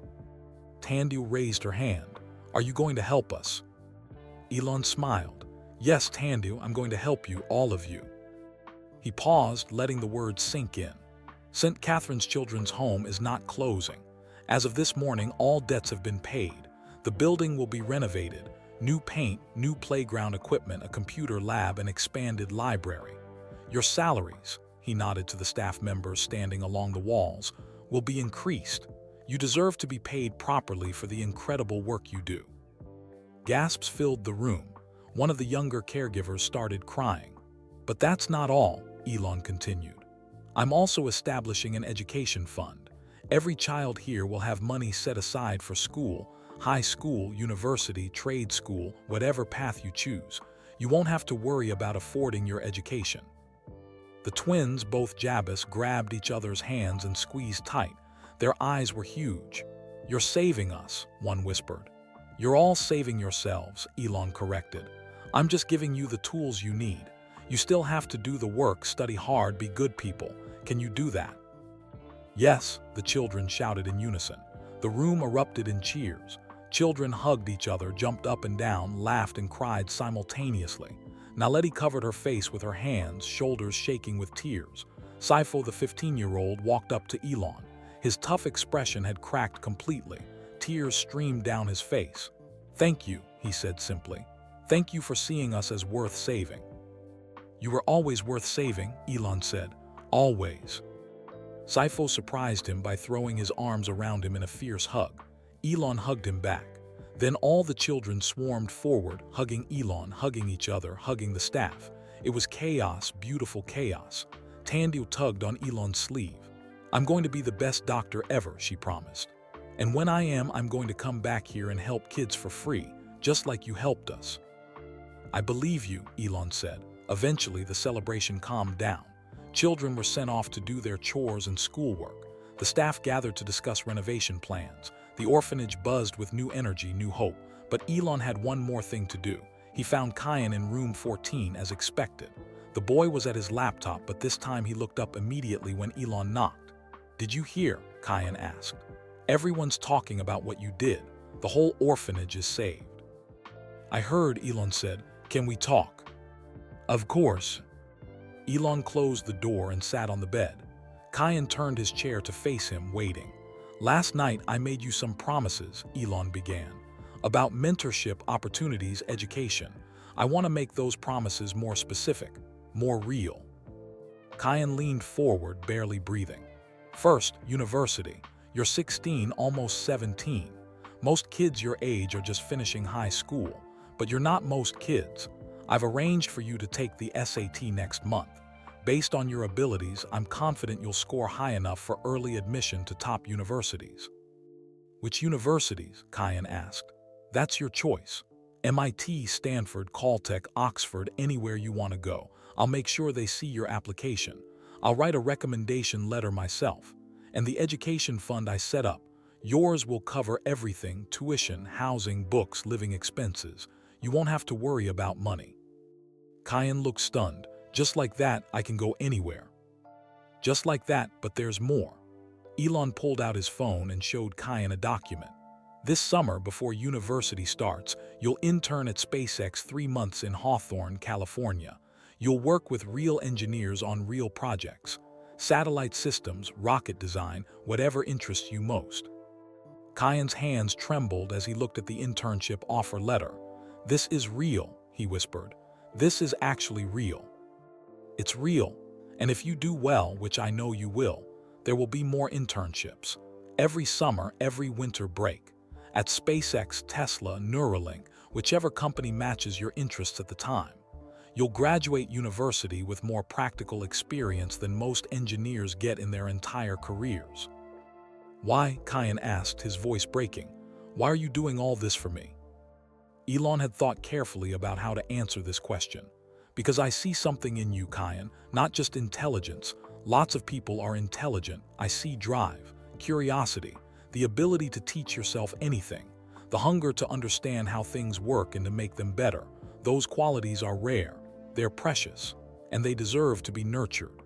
Tandu raised her hand. "Are you going to help us?" Elon smiled. "Yes, Tandu, I'm going to help you, all of you." He paused, letting the words sink in. St. Catherine's Children's Home is not closing. As of this morning, all debts have been paid. The building will be renovated. New paint, new playground equipment, a computer lab, an expanded library. Your salaries, he nodded to the staff members standing along the walls, will be increased. You deserve to be paid properly for the incredible work you do. Gasps filled the room. One of the younger caregivers started crying. But that's not all, Elon continued. I'm also establishing an education fund. Every child here will have money set aside for school, high school, university, trade school, whatever path you choose. You won't have to worry about affording your education. The twins, both Jabez, grabbed each other's hands and squeezed tight. Their eyes were huge. You're saving us, one whispered. You're all saving yourselves, Elon corrected. I'm just giving you the tools you need. You still have to do the work, study hard, be good people. Can you do that? Yes, the children shouted in unison. The room erupted in cheers. Children hugged each other, jumped up and down, laughed and cried simultaneously. Naledi covered her face with her hands, shoulders shaking with tears. Saifo, the 15-year-old, walked up to Elon. His tough expression had cracked completely. Tears streamed down his face. "Thank you," he said simply. "Thank you for seeing us as worth saving." "You were always worth saving," Elon said. "Always." Saifo surprised him by throwing his arms around him in a fierce hug. Elon hugged him back. Then all the children swarmed forward, hugging Elon, hugging each other, hugging the staff. It was chaos, beautiful chaos. Tandil tugged on Elon's sleeve. "I'm going to be the best doctor ever," she promised. "And when I am, I'm going to come back here and help kids for free, just like you helped us." "I believe you," Elon said. Eventually, the celebration calmed down. Children were sent off to do their chores and schoolwork. The staff gathered to discuss renovation plans. The orphanage buzzed with new energy, new hope. But Elon had one more thing to do. He found Kyan in room 14 as expected. The boy was at his laptop, but this time he looked up immediately when Elon knocked. "Did you hear?" Kyan asked. "Everyone's talking about what you did. The whole orphanage is saved." "I heard," Elon said. "Can we talk?" "Of course." Elon closed the door and sat on the bed. Kyan turned his chair to face him, waiting. "Last night I made you some promises," Elon began, "about mentorship, opportunities, education. I want to make those promises more specific, more real." Kyan leaned forward, barely breathing. "First, university. You're 16, almost 17. Most kids your age are just finishing high school, but you're not most kids. I've arranged for you to take the SAT next month. Based on your abilities, I'm confident you'll score high enough for early admission to top universities." "Which universities?" Kyan asked. "That's your choice. MIT, Stanford, Caltech, Oxford, anywhere you want to go. I'll make sure they see your application. I'll write a recommendation letter myself. And the education fund I set up, yours will cover everything: tuition, housing, books, living expenses. You won't have to worry about money." Kyan looked stunned. "Just like that, I can go anywhere." "Just like that, but there's more." Elon pulled out his phone and showed Kyan a document. "This summer, before university starts, you'll intern at SpaceX 3 months in Hawthorne, California. You'll work with real engineers on real projects. Satellite systems, rocket design, whatever interests you most." Kyan's hands trembled as he looked at the internship offer letter. "This is real," he whispered. "This is actually real. It's real, and if you do well, which I know you will, there will be more internships. Every summer, every winter break. At SpaceX, Tesla, Neuralink, whichever company matches your interests at the time. You'll graduate university with more practical experience than most engineers get in their entire careers." "Why?" Kyan asked, his voice breaking. "Why are you doing all this for me?" Elon had thought carefully about how to answer this question. "Because I see something in you, Kyan, not just intelligence. Lots of people are intelligent. I see drive, curiosity, the ability to teach yourself anything, the hunger to understand how things work and to make them better. Those qualities are rare, they're precious, and they deserve to be nurtured."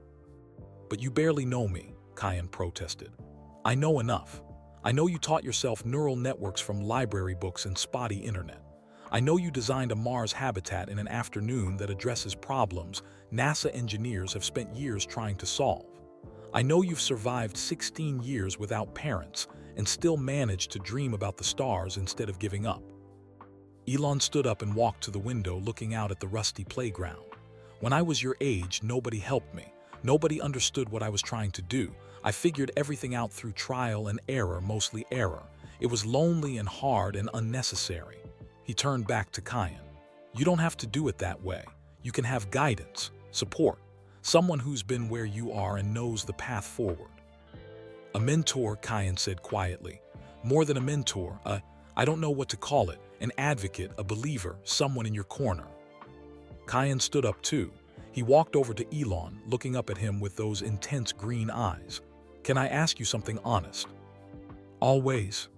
"But you barely know me," Kyan protested. "I know enough. I know you taught yourself neural networks from library books and spotty internet. I know you designed a Mars habitat in an afternoon that addresses problems NASA engineers have spent years trying to solve. I know you've survived 16 years without parents and still managed to dream about the stars instead of giving up." Elon stood up and walked to the window, looking out at the rusty playground. "When I was your age, nobody helped me. Nobody understood what I was trying to do. I figured everything out through trial and error, mostly error. It was lonely and hard and unnecessary." He turned back to Kyan. "You don't have to do it that way. You can have guidance, support, someone who's been where you are and knows the path forward." "A mentor," Kyan said quietly. "More than a mentor, I don't know what to call it, an advocate, a believer, someone in your corner." Kyan stood up too. He walked over to Elon, looking up at him with those intense green eyes. "Can I ask you something honest?" "Always."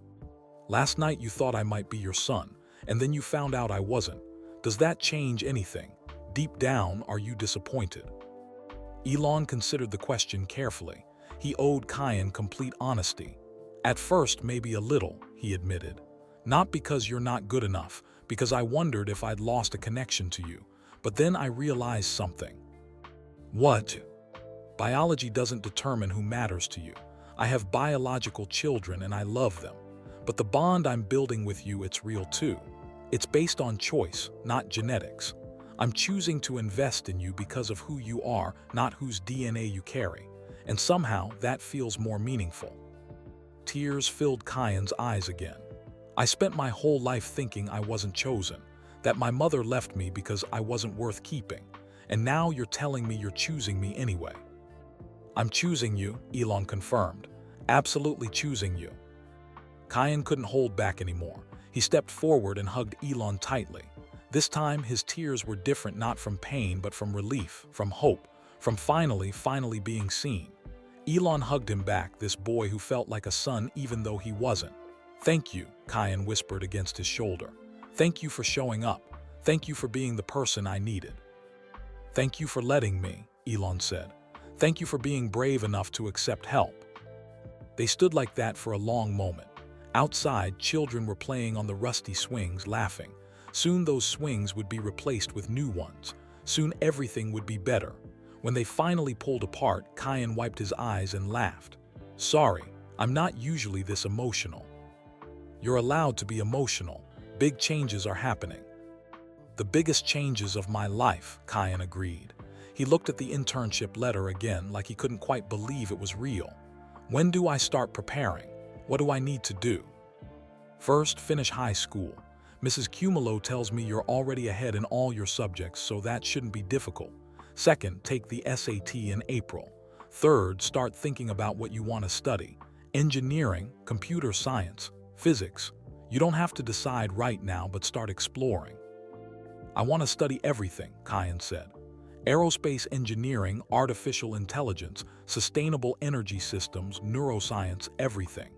"Last night you thought I might be your son, and then you found out I wasn't. Does that change anything? Deep down, are you disappointed?" Elon considered the question carefully. He owed Kyan complete honesty. At first, maybe a little, he admitted. Not because you're not good enough, because I wondered if I'd lost a connection to you. But then I realized something. What? Biology doesn't determine who matters to you. I have biological children and I love them. But the bond I'm building with you, it's real too. It's based on choice, not genetics. I'm choosing to invest in you because of who you are, not whose DNA you carry. And somehow that feels more meaningful. Tears filled Kyan's eyes again. I spent my whole life thinking I wasn't chosen, that my mother left me because I wasn't worth keeping. And now you're telling me you're choosing me anyway. I'm choosing you, Elon confirmed. Absolutely choosing you. Kyan couldn't hold back anymore. He stepped forward and hugged Elon tightly. This time, his tears were different, not from pain, but from relief, from hope, from finally being seen. Elon hugged him back, this boy who felt like a son even though he wasn't. Thank you, Kyan whispered against his shoulder. Thank you for showing up. Thank you for being the person I needed. Thank you for letting me, Elon said. Thank you for being brave enough to accept help. They stood like that for a long moment. Outside, children were playing on the rusty swings, laughing. Soon those swings would be replaced with new ones. Soon everything would be better. When they finally pulled apart, Kyan wiped his eyes and laughed. Sorry, I'm not usually this emotional. You're allowed to be emotional. Big changes are happening. The biggest changes of my life, Kyan agreed. He looked at the internship letter again like he couldn't quite believe it was real. When do I start preparing? What do I need to do? First, finish high school. Mrs. Cumulo tells me you're already ahead in all your subjects, so that shouldn't be difficult. Second, take the SAT in April. Third, start thinking about what you want to study. Engineering, computer science, physics. You don't have to decide right now, but start exploring. I want to study everything, Kyan said. Aerospace engineering, artificial intelligence, sustainable energy systems, neuroscience, everything.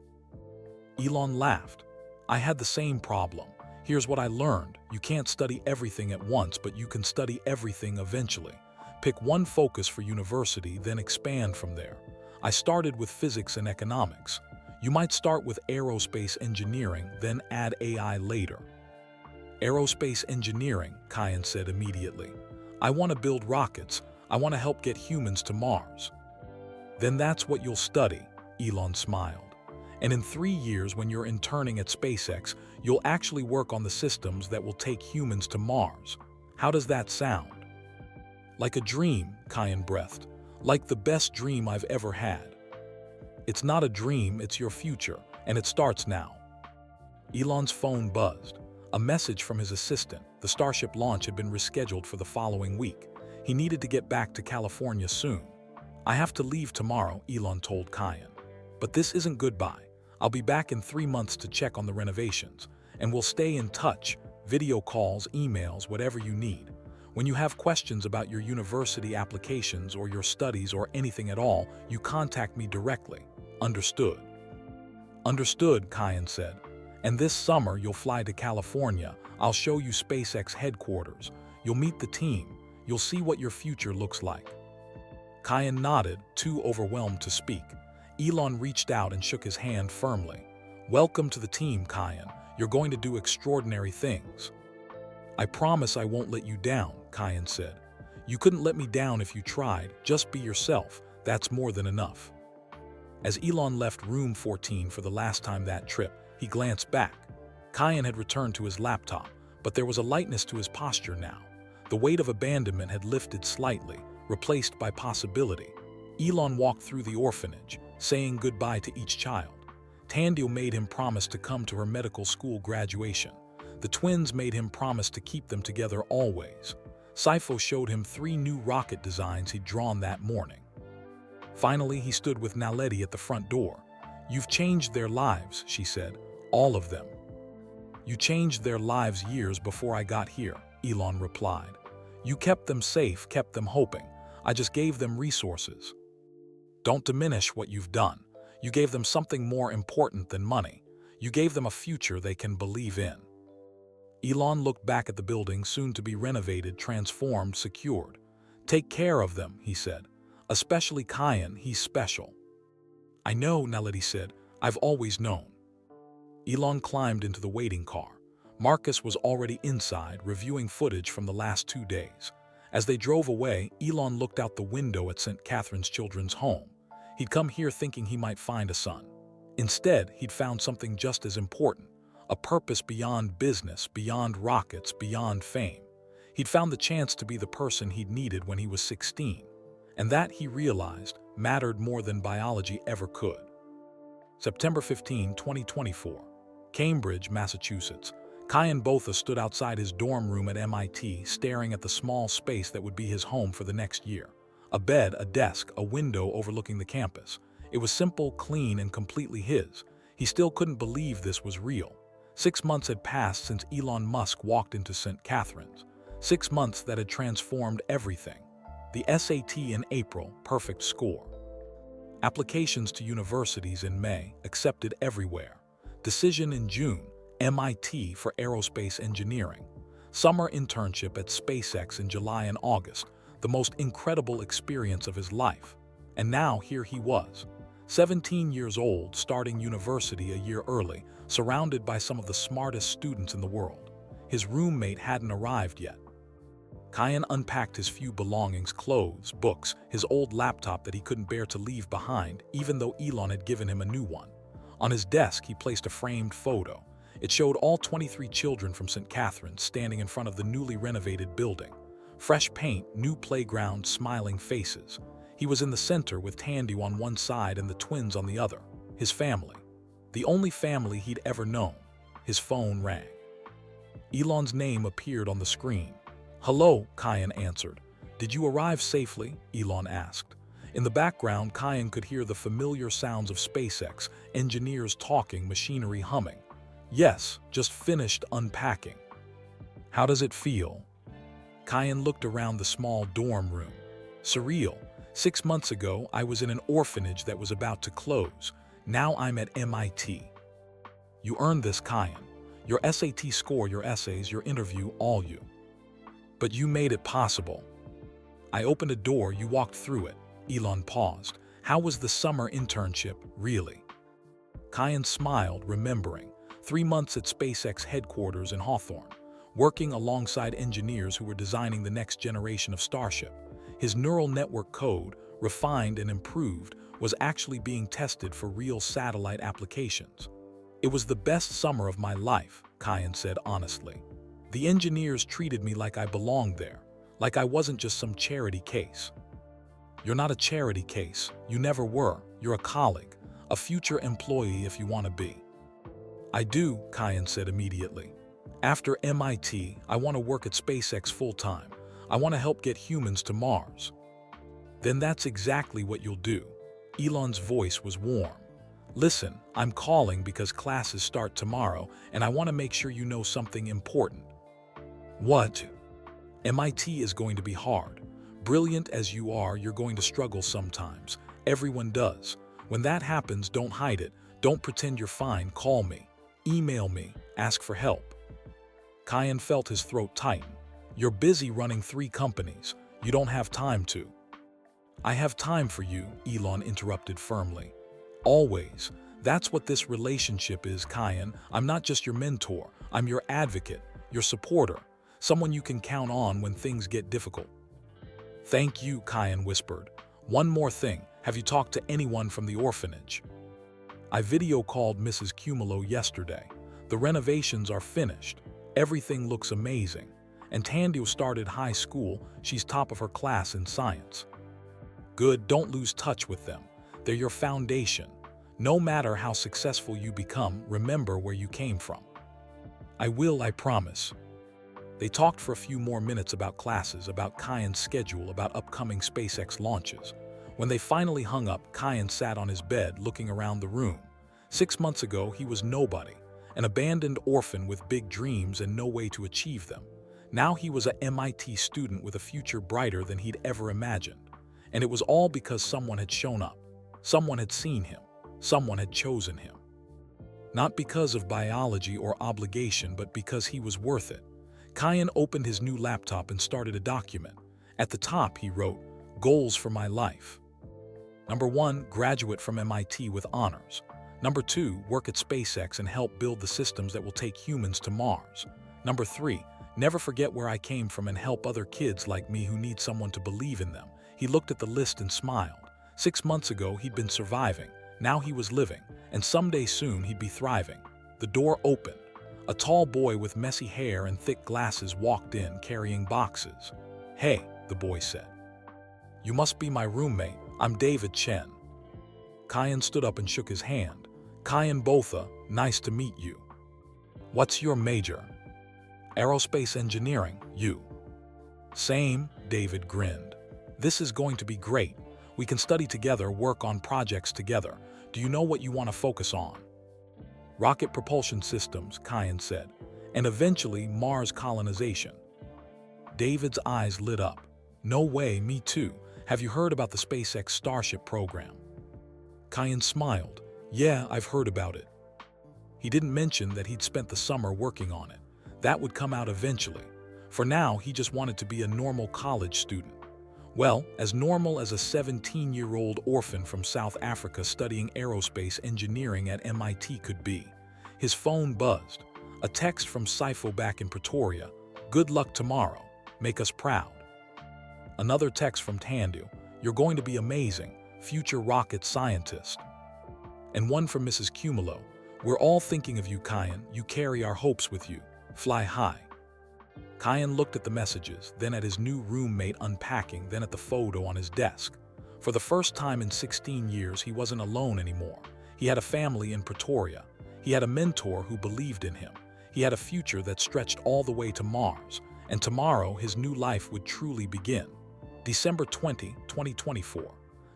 Elon laughed. I had the same problem. Here's what I learned. You can't study everything at once, but you can study everything eventually. Pick one focus for university, then expand from there. I started with physics and economics. You might start with aerospace engineering, then add AI later. Aerospace engineering, Kyan said immediately. I want to build rockets. I want to help get humans to Mars. Then that's what you'll study, Elon smiled. And in 3 years, when you're interning at SpaceX, you'll actually work on the systems that will take humans to Mars. How does that sound? Like a dream, Kyan breathed. Like the best dream I've ever had. It's not a dream, it's your future, and it starts now. Elon's phone buzzed. A message from his assistant. The Starship launch had been rescheduled for the following week. He needed to get back to California soon. I have to leave tomorrow, Elon told Kyan. But this isn't goodbye. I'll be back in 3 months to check on the renovations, and we'll stay in touch, video calls, emails, whatever you need. When you have questions about your university applications or your studies or anything at all, you contact me directly. Understood? Understood, Kyan said. And this summer you'll fly to California. I'll show you SpaceX headquarters. You'll meet the team. You'll see what your future looks like. Kyan nodded, too overwhelmed to speak. Elon reached out and shook his hand firmly. Welcome to the team, Kyan. You're going to do extraordinary things. I promise I won't let you down, Kyan said. You couldn't let me down if you tried. Just be yourself. That's more than enough. As Elon left room 14 for the last time that trip, he glanced back. Kyan had returned to his laptop, but there was a lightness to his posture now. The weight of abandonment had lifted slightly, replaced by possibility. Elon walked through the orphanage, saying goodbye to each child. Tandil made him promise to come to her medical school graduation. The twins made him promise to keep them together always. Saifo showed him 3 new rocket designs he'd drawn that morning. Finally, he stood with Naledi at the front door. You've changed their lives, she said. All of them. You changed their lives years before I got here, Elon replied. You kept them safe, kept them hoping. I just gave them resources. Don't diminish what you've done. You gave them something more important than money. You gave them a future they can believe in. Elon looked back at the building, soon to be renovated, transformed, secured. Take care of them, he said. Especially Kyan, he's special. "I know," Naledi said. "I've always known." Elon climbed into the waiting car. Marcus was already inside, reviewing footage from the last 2 days. As they drove away, Elon looked out the window at St. Catherine's Children's Home. He'd come here thinking he might find a son. Instead, he'd found something just as important, a purpose beyond business, beyond rockets, beyond fame. He'd found the chance to be the person he'd needed when he was 16. And that, he realized, mattered more than biology ever could. September 15, 2024. Cambridge, Massachusetts. Kyan Botha stood outside his dorm room at MIT, staring at the small space that would be his home for the next year. A bed, a desk, a window overlooking the campus. It was simple, clean, and completely his. He still couldn't believe this was real. 6 months had passed since Elon Musk walked into St. Catherine's. 6 months that had transformed everything. The SAT in April, perfect score. Applications to universities in May, accepted everywhere. Decision in June, MIT for aerospace engineering. Summer internship at SpaceX in July and August, the most incredible experience of his life. And now here he was, 17 years old, starting university a year early, surrounded by some of the smartest students in the world. His roommate hadn't arrived yet. Kyan unpacked his few belongings, clothes, books, his old laptop that he couldn't bear to leave behind, even though Elon had given him a new one. On his desk, he placed a framed photo. It showed all 23 children from St. Catherine's standing in front of the newly renovated building. Fresh paint, new playground, smiling faces. He was in the center with Tandy on one side and the twins on the other. His family. The only family he'd ever known. His phone rang. Elon's name appeared on the screen. "Hello," Kyan answered. "Did you arrive safely?" Elon asked. In the background, Kyan could hear the familiar sounds of SpaceX, engineers talking, machinery humming. "Yes, just finished unpacking." "How does it feel?" Kyan looked around the small dorm room. "Surreal. 6 months ago, I was in an orphanage that was about to close. Now I'm at MIT. You earned this, Kyan. Your SAT score, your essays, your interview, all you. But you made it possible. I opened a door, you walked through it." Elon paused. "How was the summer internship, really?" Kyan smiled, remembering. 3 months at SpaceX headquarters in Hawthorne, working alongside engineers who were designing the next generation of Starship. His neural network code, refined and improved, was actually being tested for real satellite applications. "It was the best summer of my life," Kyan said honestly. "The engineers treated me like I belonged there, like I wasn't just some charity case." "You're not a charity case. You never were. You're a colleague, a future employee if you want to be." "I do," Kyan said immediately. "After MIT, I want to work at SpaceX full-time. I want to help get humans to Mars." "Then that's exactly what you'll do." Elon's voice was warm. "Listen, I'm calling because classes start tomorrow, and I want to make sure you know something important." "What?" "MIT is going to be hard. Brilliant as you are, you're going to struggle sometimes. Everyone does. When that happens, don't hide it. Don't pretend you're fine. Call me. Email me. Ask for help." Kyan felt his throat tighten. "You're busy running 3 companies. You don't have time to." "I have time for you," Elon interrupted firmly. "Always. That's what this relationship is, Kyan. I'm not just your mentor. I'm your advocate, your supporter, someone you can count on when things get difficult." "Thank you," Kyan whispered. "One more thing. Have you talked to anyone from the orphanage?" "I video called Mrs. Cumulo yesterday. The renovations are finished. Everything looks amazing. And Tandy started high school. She's top of her class in science." "Good, don't lose touch with them. They're your foundation. No matter how successful you become, remember where you came from." "I will, I promise." They talked for a few more minutes about classes, about Kyan's schedule, about upcoming SpaceX launches. When they finally hung up, Kyan sat on his bed looking around the room. 6 months ago, he was nobody, an abandoned orphan with big dreams and no way to achieve them. Now he was an MIT student with a future brighter than he'd ever imagined. And it was all because someone had shown up. Someone had seen him. Someone had chosen him. Not because of biology or obligation, but because he was worth it. Kyan opened his new laptop and started a document. At the top, he wrote, "Goals for my life." Number 1, graduate from MIT with honors. Number 2, work at SpaceX and help build the systems that will take humans to Mars. Number 3, never forget where I came from and help other kids like me who need someone to believe in them. He looked at the list and smiled. 6 months ago, he'd been surviving. Now he was living, and someday soon he'd be thriving. The door opened. A tall boy with messy hair and thick glasses walked in carrying boxes. "Hey," the boy said. "You must be my roommate. I'm David Chen." Kyan stood up and shook his hand. "Kyan Botha, nice to meet you." "What's your major?" "Aerospace engineering, you?" "Same," David grinned. "This is going to be great. We can study together, work on projects together. Do you know what you want to focus on?" "Rocket propulsion systems," Kyan said, "and eventually Mars colonization." David's eyes lit up. "No way, me too. Have you heard about the SpaceX Starship program?" Kyan smiled. "Yeah, I've heard about it." He didn't mention that he'd spent the summer working on it. That would come out eventually. For now, he just wanted to be a normal college student. Well, as normal as a 17-year-old orphan from South Africa studying aerospace engineering at MIT could be. His phone buzzed. A text from Saifo back in Pretoria. "Good luck tomorrow. Make us proud." Another text from Tandu. "You're going to be amazing. Future rocket scientist." And one from Mrs. Cumulo. "We're all thinking of you, Kyan. You carry our hopes with you. Fly high." Kyan looked at the messages, then at his new roommate unpacking, then at the photo on his desk. For the first time in 16 years, he wasn't alone anymore. He had a family in Pretoria. He had a mentor who believed in him. He had a future that stretched all the way to Mars. And tomorrow, his new life would truly begin. December 20, 2024.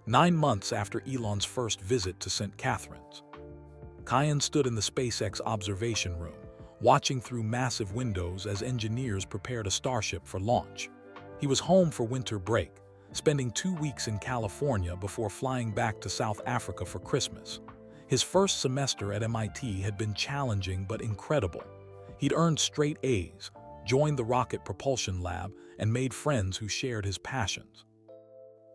9 months after Elon's first visit to St. Catharines. Kyan stood in the SpaceX observation room, watching through massive windows as engineers prepared a Starship for launch. He was home for winter break, spending 2 weeks in California before flying back to South Africa for Christmas. His first semester at MIT had been challenging but incredible. He'd earned straight A's, joined the rocket propulsion lab, and made friends who shared his passions.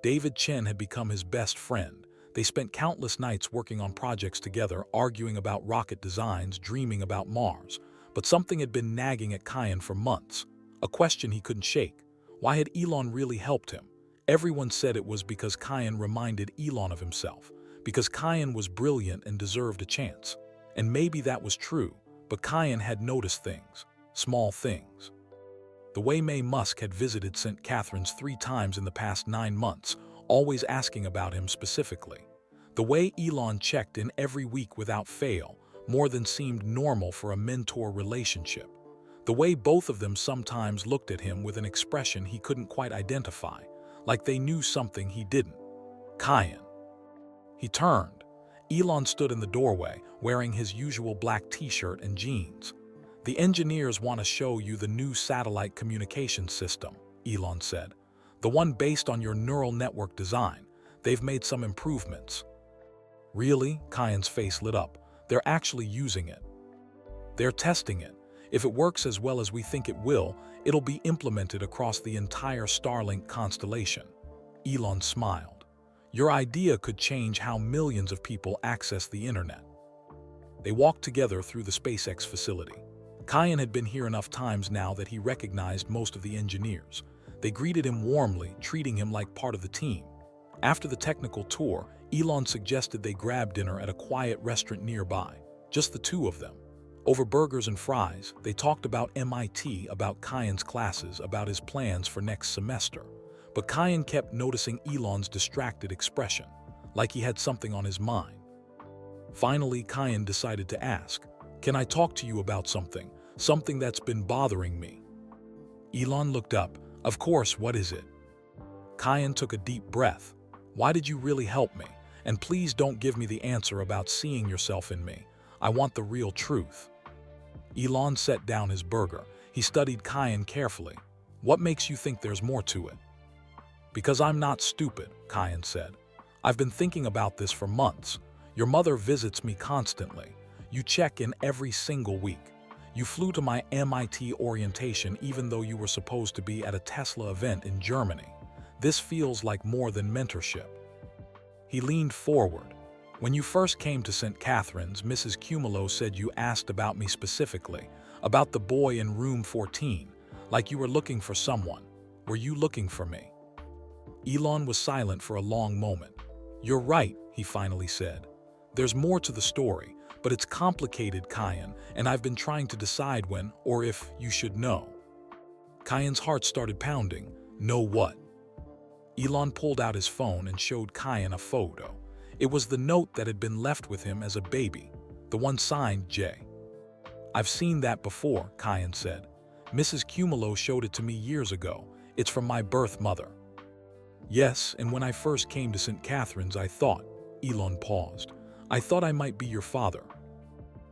David Chen had become his best friend. They spent countless nights working on projects together, arguing about rocket designs, dreaming about Mars. But something had been nagging at Kyan for months, a question he couldn't shake. Why had Elon really helped him? Everyone said it was because Kyan reminded Elon of himself, because Kyan was brilliant and deserved a chance. And maybe that was true, but Kyan had noticed things, small things. The way Musk had visited St. Catharines 3 times in the past 9 months, always asking about him specifically. The way Elon checked in every week without fail, more than seemed normal for a mentor relationship. The way both of them sometimes looked at him with an expression he couldn't quite identify, like they knew something he didn't. Kyan. He turned. Elon stood in the doorway, wearing his usual black t-shirt and jeans. "The engineers want to show you the new satellite communication system," Elon said. "The one based on your neural network design. They've made some improvements." "Really?" Kyan's face lit up. "They're actually using it." "They're testing it. If it works as well as we think it will, it'll be implemented across the entire Starlink constellation." Elon smiled. "Your idea could change how millions of people access the internet." They walked together through the SpaceX facility. Kyan had been here enough times now that he recognized most of the engineers. They greeted him warmly, treating him like part of the team. After the technical tour, Elon suggested they grab dinner at a quiet restaurant nearby, just the two of them. Over burgers and fries, they talked about MIT, about Kyan's classes, about his plans for next semester. But Kyan kept noticing Elon's distracted expression, like he had something on his mind. Finally, Kyan decided to ask, "Can I talk to you about something that's been bothering me?" Elon looked up. "Of course, what is it?" Kyan took a deep breath. "Why did you really help me? And please don't give me the answer about seeing yourself in me. I want the real truth." Elon set down his burger. He studied Kyan carefully. "What makes you think there's more to it?" "Because I'm not stupid," Kyan said. "I've been thinking about this for months. Your mother visits me constantly. You check in every single week. You flew to my MIT orientation even though you were supposed to be at a Tesla event in Germany. This feels like more than mentorship." He leaned forward. When you first came to St. Catherine's, Mrs. Cumulo said you asked about me specifically, about the boy in room 14, like you were looking for someone. Were you looking for me? Elon was silent for a long moment. You're right, he finally said. There's more to the story, but it's complicated, Kyan, and I've been trying to decide when or if you should know. Kyan's heart started pounding. Know what? Elon pulled out his phone and showed Kyan a photo. It was the note that had been left with him as a baby, the one signed J. I've seen that before, Kyan said. Mrs. Cumulo showed it to me years ago. It's from my birth mother. Yes, and when I first came to St. Catherine's, I thought, Elon paused, I thought I might be your father.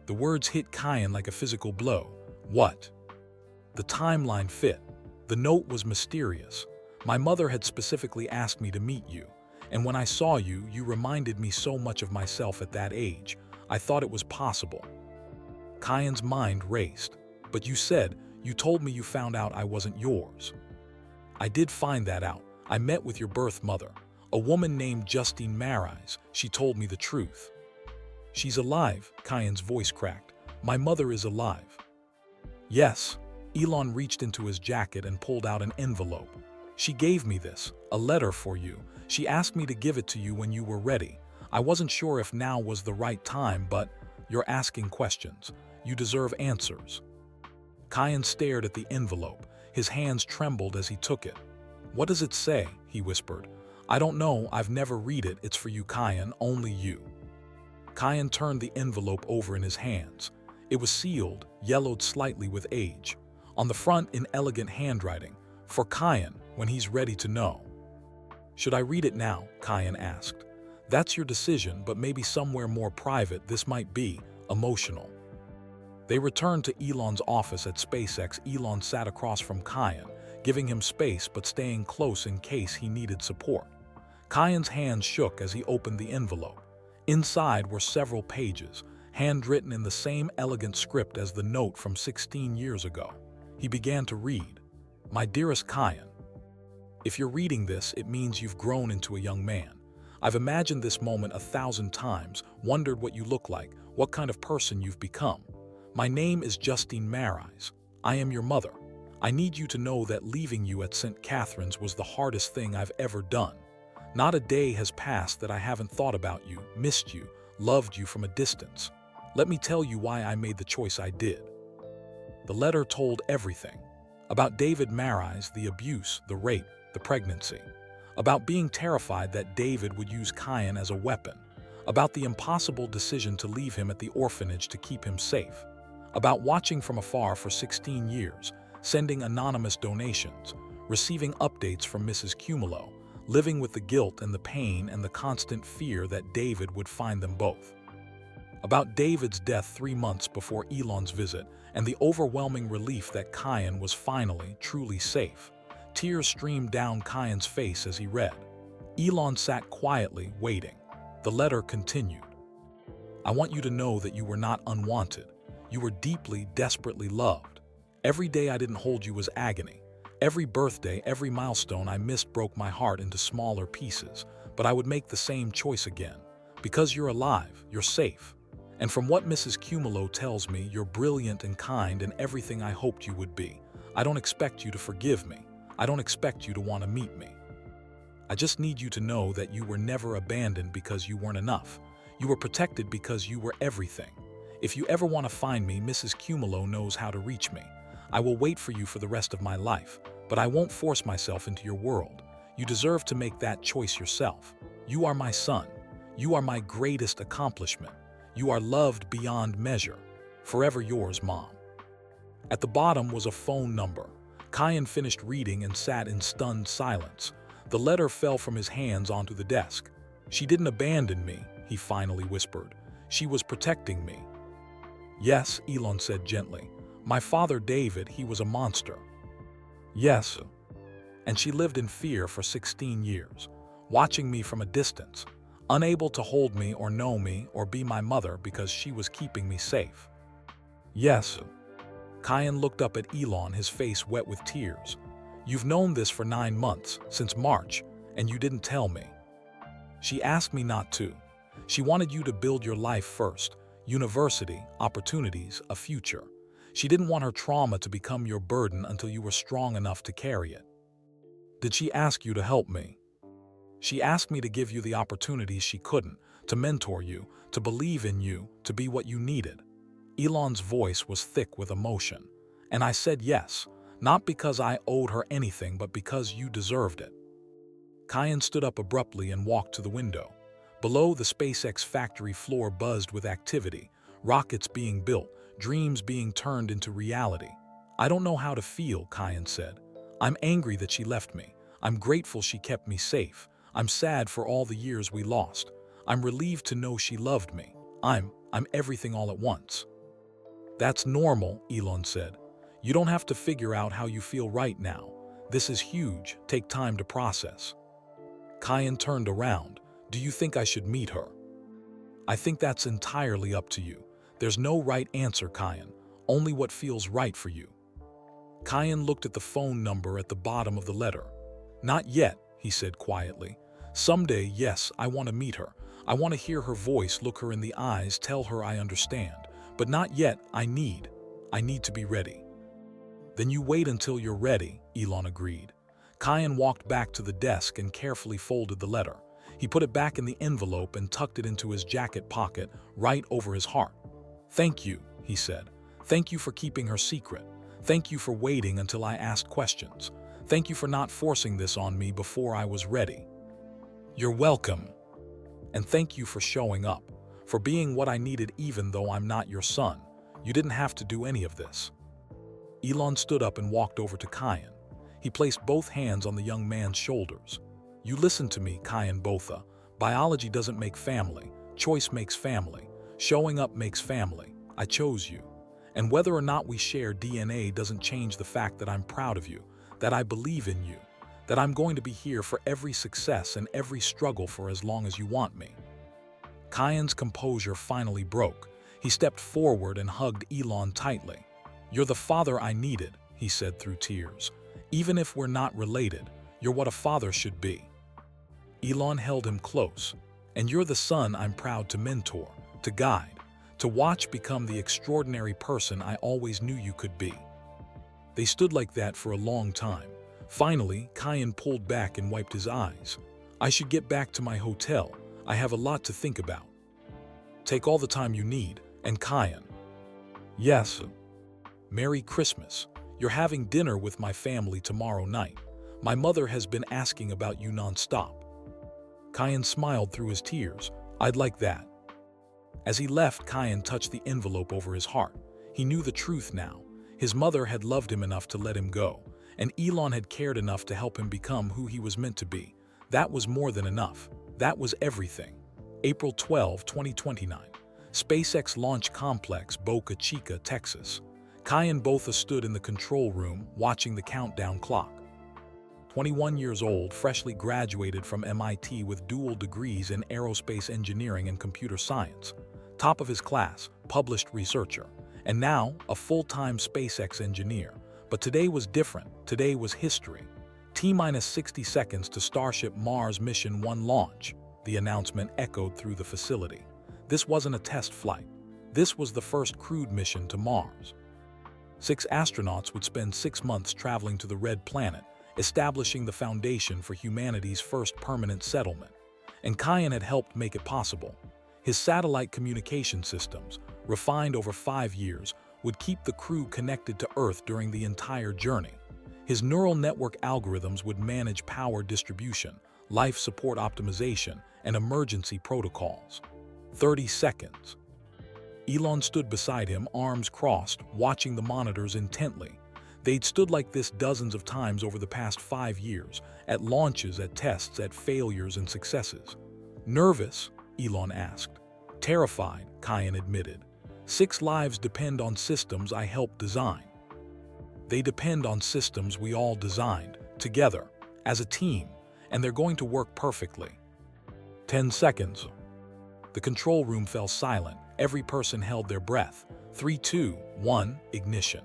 The words hit Kyan like a physical blow. What? The timeline fit. The note was mysterious. My mother had specifically asked me to meet you, and when I saw you, you reminded me so much of myself at that age. I thought it was possible. Kyan's mind raced. But you told me you found out I wasn't yours. I did find that out. I met with your birth mother, a woman named Justine Marais. She told me the truth. She's alive, Kyan's voice cracked. My mother is alive. Yes. Elon reached into his jacket and pulled out an envelope. She gave me this, a letter for you. She asked me to give it to you when you were ready. I wasn't sure if now was the right time, but you're asking questions. You deserve answers. Kyan stared at the envelope. His hands trembled as he took it. What does it say? He whispered. I don't know. I've never read it. It's for you, Kyan, only you. Kyan turned the envelope over in his hands. It was sealed, yellowed slightly with age. On the front, in elegant handwriting, for Kyan, when he's ready to know. Should I read it now? Kyan asked. That's your decision, but maybe somewhere more private. This might be emotional. They returned to Elon's office at SpaceX. Elon sat across from Kyan, giving him space but staying close in case he needed support. Kyan's hands shook as he opened the envelope. Inside were several pages, handwritten in the same elegant script as the note from 16 years ago. He began to read. My dearest Kyan, if you're reading this, it means you've grown into a young man. I've imagined this moment 1,000 times, wondered what you look like, what kind of person you've become. My name is Justine Marais. I am your mother. I need you to know that leaving you at St. Catherine's was the hardest thing I've ever done. Not a day has passed that I haven't thought about you, missed you, loved you from a distance. Let me tell you why I made the choice I did. The letter told everything. About David Marais, the abuse, the rape, the pregnancy. About being terrified that David would use Kyan as a weapon. About the impossible decision to leave him at the orphanage to keep him safe. About watching from afar for 16 years, sending anonymous donations, receiving updates from Mrs. Cumulo, living with the guilt and the pain and the constant fear that David would find them both. About David's death 3 months before Elon's visit and the overwhelming relief that Kyan was finally, truly safe. Tears streamed down Kyan's face as he read. Elon sat quietly, waiting. The letter continued. I want you to know that you were not unwanted. You were deeply, desperately loved. Every day I didn't hold you was agony. Every birthday, every milestone I missed broke my heart into smaller pieces, but I would make the same choice again. Because you're alive, you're safe. And from what Mrs. Cumulo tells me, you're brilliant and kind and everything I hoped you would be. I don't expect you to forgive me. I don't expect you to want to meet me. I just need you to know that you were never abandoned because you weren't enough. You were protected because you were everything. If you ever want to find me, Mrs. Cumulo knows how to reach me. I will wait for you for the rest of my life, but I won't force myself into your world. You deserve to make that choice yourself. You are my son. You are my greatest accomplishment. You are loved beyond measure. Forever yours, Mom. At the bottom was a phone number. Kyan finished reading and sat in stunned silence. The letter fell from his hands onto the desk. She didn't abandon me, he finally whispered. She was protecting me. Yes, Elon said gently. My father David, he was a monster. Yes. And she lived in fear for 16 years, watching me from a distance, unable to hold me or know me or be my mother because she was keeping me safe. Yes. Kyan looked up at Elon, his face wet with tears. You've known this for 9 months, since March, and you didn't tell me. She asked me not to. She wanted you to build your life first. University, opportunities, a future. She didn't want her trauma to become your burden until you were strong enough to carry it. Did she ask you to help me? She asked me to give you the opportunities she couldn't, to mentor you, to believe in you, to be what you needed. Elon's voice was thick with emotion. And I said yes, not because I owed her anything, but because you deserved it. Kyan stood up abruptly and walked to the window. Below, the SpaceX factory floor buzzed with activity, rockets being built, dreams being turned into reality. I don't know how to feel, Kyan said. I'm angry that she left me. I'm grateful she kept me safe. I'm sad for all the years we lost. I'm relieved to know she loved me. I'm everything all at once. That's normal, Elon said. You don't have to figure out how you feel right now. This is huge. Take time to process. Kyan turned around. Do you think I should meet her? I think that's entirely up to you. There's no right answer, Kyan. Only what feels right for you. Kyan looked at the phone number at the bottom of the letter. Not yet, he said quietly. Someday, yes, I want to meet her. I want to hear her voice, look her in the eyes, tell her I understand. But not yet, I need to be ready. Then you wait until you're ready, Elon agreed. Kyan walked back to the desk and carefully folded the letter. He put it back in the envelope and tucked it into his jacket pocket, right over his heart. Thank you, he said. Thank you for keeping her secret. Thank you for waiting until I asked questions. Thank you for not forcing this on me before I was ready. You're welcome. And thank you for showing up, for being what I needed even though I'm not your son. You didn't have to do any of this. Elon stood up and walked over to Kyan. He placed both hands on the young man's shoulders. You listen to me, Kyan Botha. Biology doesn't make family. Choice makes family. Showing up makes family. I chose you. And whether or not we share DNA doesn't change the fact that I'm proud of you, that I believe in you, that I'm going to be here for every success and every struggle for as long as you want me. Kyan's composure finally broke. He stepped forward and hugged Elon tightly. You're the father I needed, he said through tears. Even if we're not related, you're what a father should be. Elon held him close. And you're the son I'm proud to mentor, to guide, to watch become the extraordinary person I always knew you could be. They stood like that for a long time. Finally, Kyan pulled back and wiped his eyes. I should get back to my hotel. I have a lot to think about. Take all the time you need. And Kyan. Yes. Merry Christmas. You're having dinner with my family tomorrow night. My mother has been asking about you nonstop. Kyan smiled through his tears. I'd like that. As he left, Kyan touched the envelope over his heart. He knew the truth now. His mother had loved him enough to let him go, and Elon had cared enough to help him become who he was meant to be. That was more than enough. That was everything. April 12, 2029. SpaceX Launch Complex, Boca Chica, Texas. Kyan Botha stood in the control room, watching the countdown clock. 21 years old, freshly graduated from MIT with dual degrees in aerospace engineering and computer science. Top of his class, published researcher. And now, a full-time SpaceX engineer. But today was different. Today was history. T-minus 60 seconds to Starship Mars Mission 1 launch. The announcement echoed through the facility. This wasn't a test flight. This was the first crewed mission to Mars. 6 astronauts would spend 6 months traveling to the Red Planet, establishing the foundation for humanity's first permanent settlement. And Kyan had helped make it possible. His satellite communication systems, refined over 5 years, would keep the crew connected to Earth during the entire journey. His neural network algorithms would manage power distribution, life support optimization, and emergency protocols. 30 seconds. Elon stood beside him, arms crossed, watching the monitors intently. They'd stood like this dozens of times over the past 5 years, at launches, at tests, at failures and successes. Nervous? Elon asked. Terrified, Kyan admitted. 6 lives depend on systems I helped design. They depend on systems we all designed, together, as a team, and they're going to work perfectly. 10 seconds. The control room fell silent. Every person held their breath. 3, 2, 1, ignition.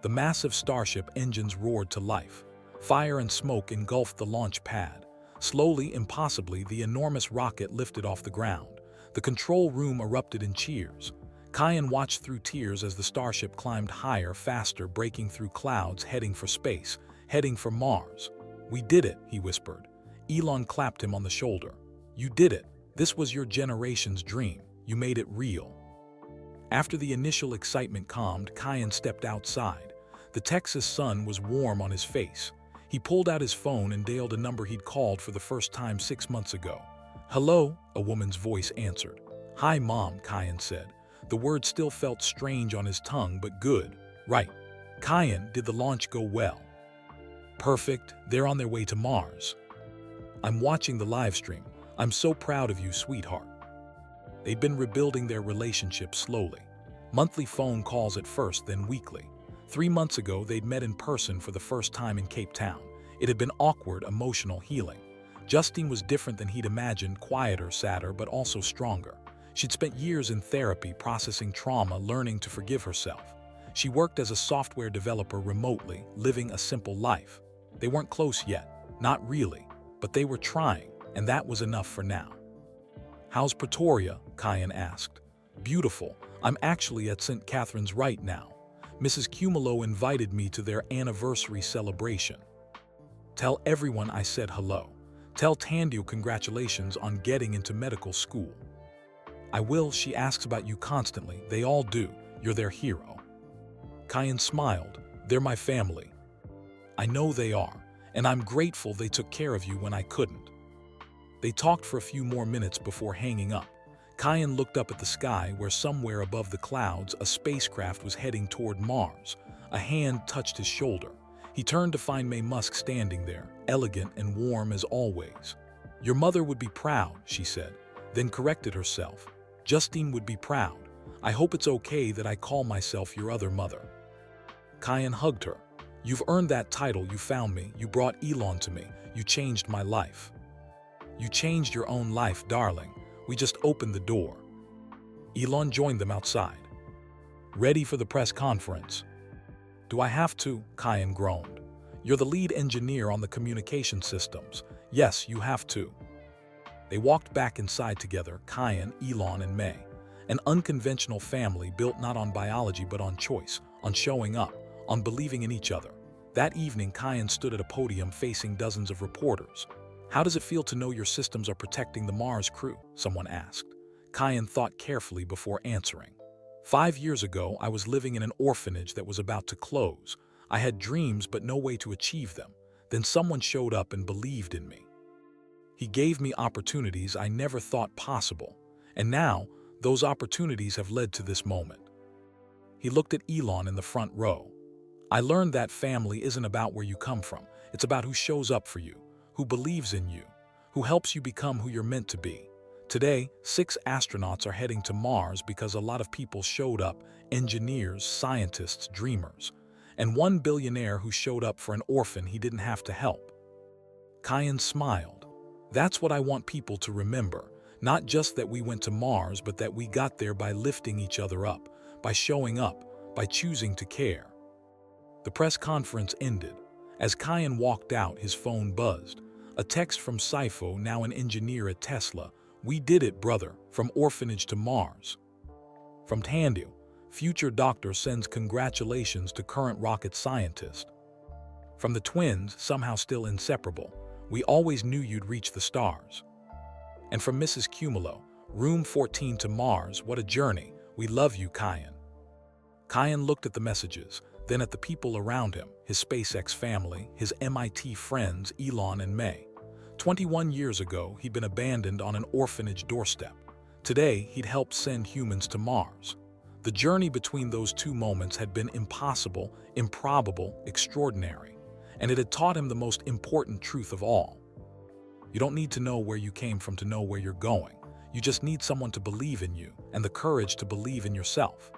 The massive Starship engines roared to life. Fire and smoke engulfed the launch pad. Slowly, impossibly, the enormous rocket lifted off the ground. The control room erupted in cheers. Kyan watched through tears as the starship climbed higher, faster, breaking through clouds, heading for space, heading for Mars. "We did it," he whispered. Elon clapped him on the shoulder. "You did it. This was your generation's dream. You made it real." After the initial excitement calmed, Kyan stepped outside. The Texas sun was warm on his face. He pulled out his phone and dialed a number he'd called for the first time 6 months ago. "Hello?" a woman's voice answered. "Hi, Mom," Kyan said. The word still felt strange on his tongue, but good. "Right. Kyan, did the launch go well?" "Perfect. They're on their way to Mars." "I'm watching the live stream. I'm so proud of you, sweetheart." They'd been rebuilding their relationship slowly. Monthly phone calls at first, then weekly. 3 months ago, they'd met in person for the first time in Cape Town. It had been awkward, emotional healing. Justine was different than he'd imagined, quieter, sadder, but also stronger. She'd spent years in therapy, processing trauma, learning to forgive herself. She worked as a software developer remotely, living a simple life. They weren't close yet, not really, but they were trying, and that was enough for now. "How's Pretoria?" Kyan asked. "Beautiful. I'm actually at St. Catherine's right now. Mrs. Cumulo invited me to their anniversary celebration. Tell everyone I said hello. Tell Tandio congratulations on getting into medical school." "I will. She asks about you constantly. They all do. You're their hero." Kyan smiled. "They're my family." "I know they are, and I'm grateful they took care of you when I couldn't." They talked for a few more minutes before hanging up. Kyan looked up at the sky where somewhere above the clouds a spacecraft was heading toward Mars. A hand touched his shoulder. He turned to find Elon Musk standing there, elegant and warm as always. "Your mother would be proud," she said, then corrected herself. "Justine would be proud. I hope it's okay that I call myself your other mother." Kyan hugged her. "You've earned that title. You found me. You brought Elon to me. You changed my life." "You changed your own life, darling. We just opened the door." Elon joined them outside. "Ready for the press conference?" "Do I have to?" Kyan groaned. "You're the lead engineer on the communication systems. Yes, you have to." They walked back inside together, Kyan, Elon, and May. An unconventional family built not on biology but on choice, on showing up, on believing in each other. That evening, Kyan stood at a podium facing dozens of reporters. "How does it feel to know your systems are protecting the Mars crew?" someone asked. Kyan thought carefully before answering. 5 years ago, I was living in an orphanage that was about to close. I had dreams but no way to achieve them. Then someone showed up and believed in me. He gave me opportunities I never thought possible. And now, those opportunities have led to this moment." He looked at Elon in the front row. "I learned that family isn't about where you come from. It's about who shows up for you, who believes in you, who helps you become who you're meant to be." Today, 6 astronauts are heading to Mars because a lot of people showed up, engineers, scientists, dreamers. And 1 billionaire who showed up for an orphan he didn't have to help. Kyan smiled. "That's what I want people to remember. Not just that we went to Mars, but that we got there by lifting each other up, by showing up, by choosing to care." The press conference ended. As Kyan walked out, his phone buzzed. A text from Saifo, now an engineer at Tesla. "We did it, brother, from orphanage to Mars." From Tandio, future doctor sends congratulations to current rocket scientist. From the twins, somehow still inseparable. "We always knew you'd reach the stars." And from Mrs. Cumulo, "Room 14 to Mars, what a journey. We love you, Kyan." Kyan looked at the messages, then at the people around him, his SpaceX family, his MIT friends, Elon and May. 21 years ago, he'd been abandoned on an orphanage doorstep. Today, he'd helped send humans to Mars. The journey between those 2 moments had been impossible, improbable, extraordinary. And it had taught him the most important truth of all. You don't need to know where you came from to know where you're going. You just need someone to believe in you and the courage to believe in yourself.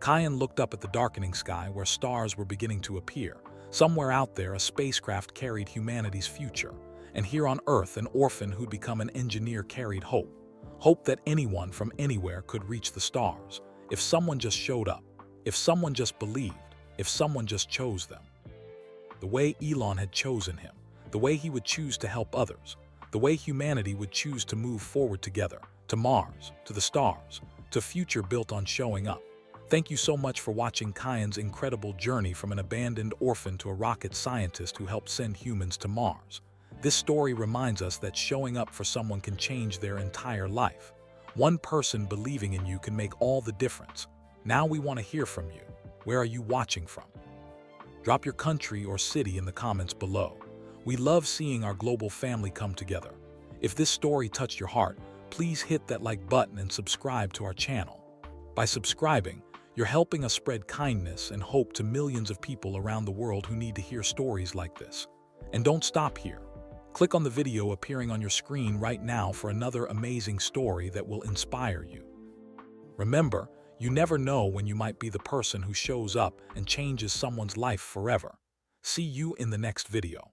Kyan looked up at the darkening sky where stars were beginning to appear. Somewhere out there, a spacecraft carried humanity's future. And here on Earth, an orphan who'd become an engineer carried hope. Hope that anyone from anywhere could reach the stars. If someone just showed up. If someone just believed. If someone just chose them. The way Elon had chosen him. The way he would choose to help others. The way humanity would choose to move forward together, to Mars, to the stars, to a future built on showing up. Thank you so much for watching Kyan's incredible journey from an abandoned orphan to a rocket scientist who helped send humans to Mars. This story reminds us that showing up for someone can change their entire life. One person believing in you can make all the difference. Now we want to hear from you. Where are you watching from? Drop your country or city in the comments below. We love seeing our global family come together. If this story touched your heart, please hit that like button and subscribe to our channel. By subscribing, you're helping us spread kindness and hope to millions of people around the world who need to hear stories like this. And don't stop here. Click on the video appearing on your screen right now for another amazing story that will inspire you. Remember, you never know when you might be the person who shows up and changes someone's life forever. See you in the next video.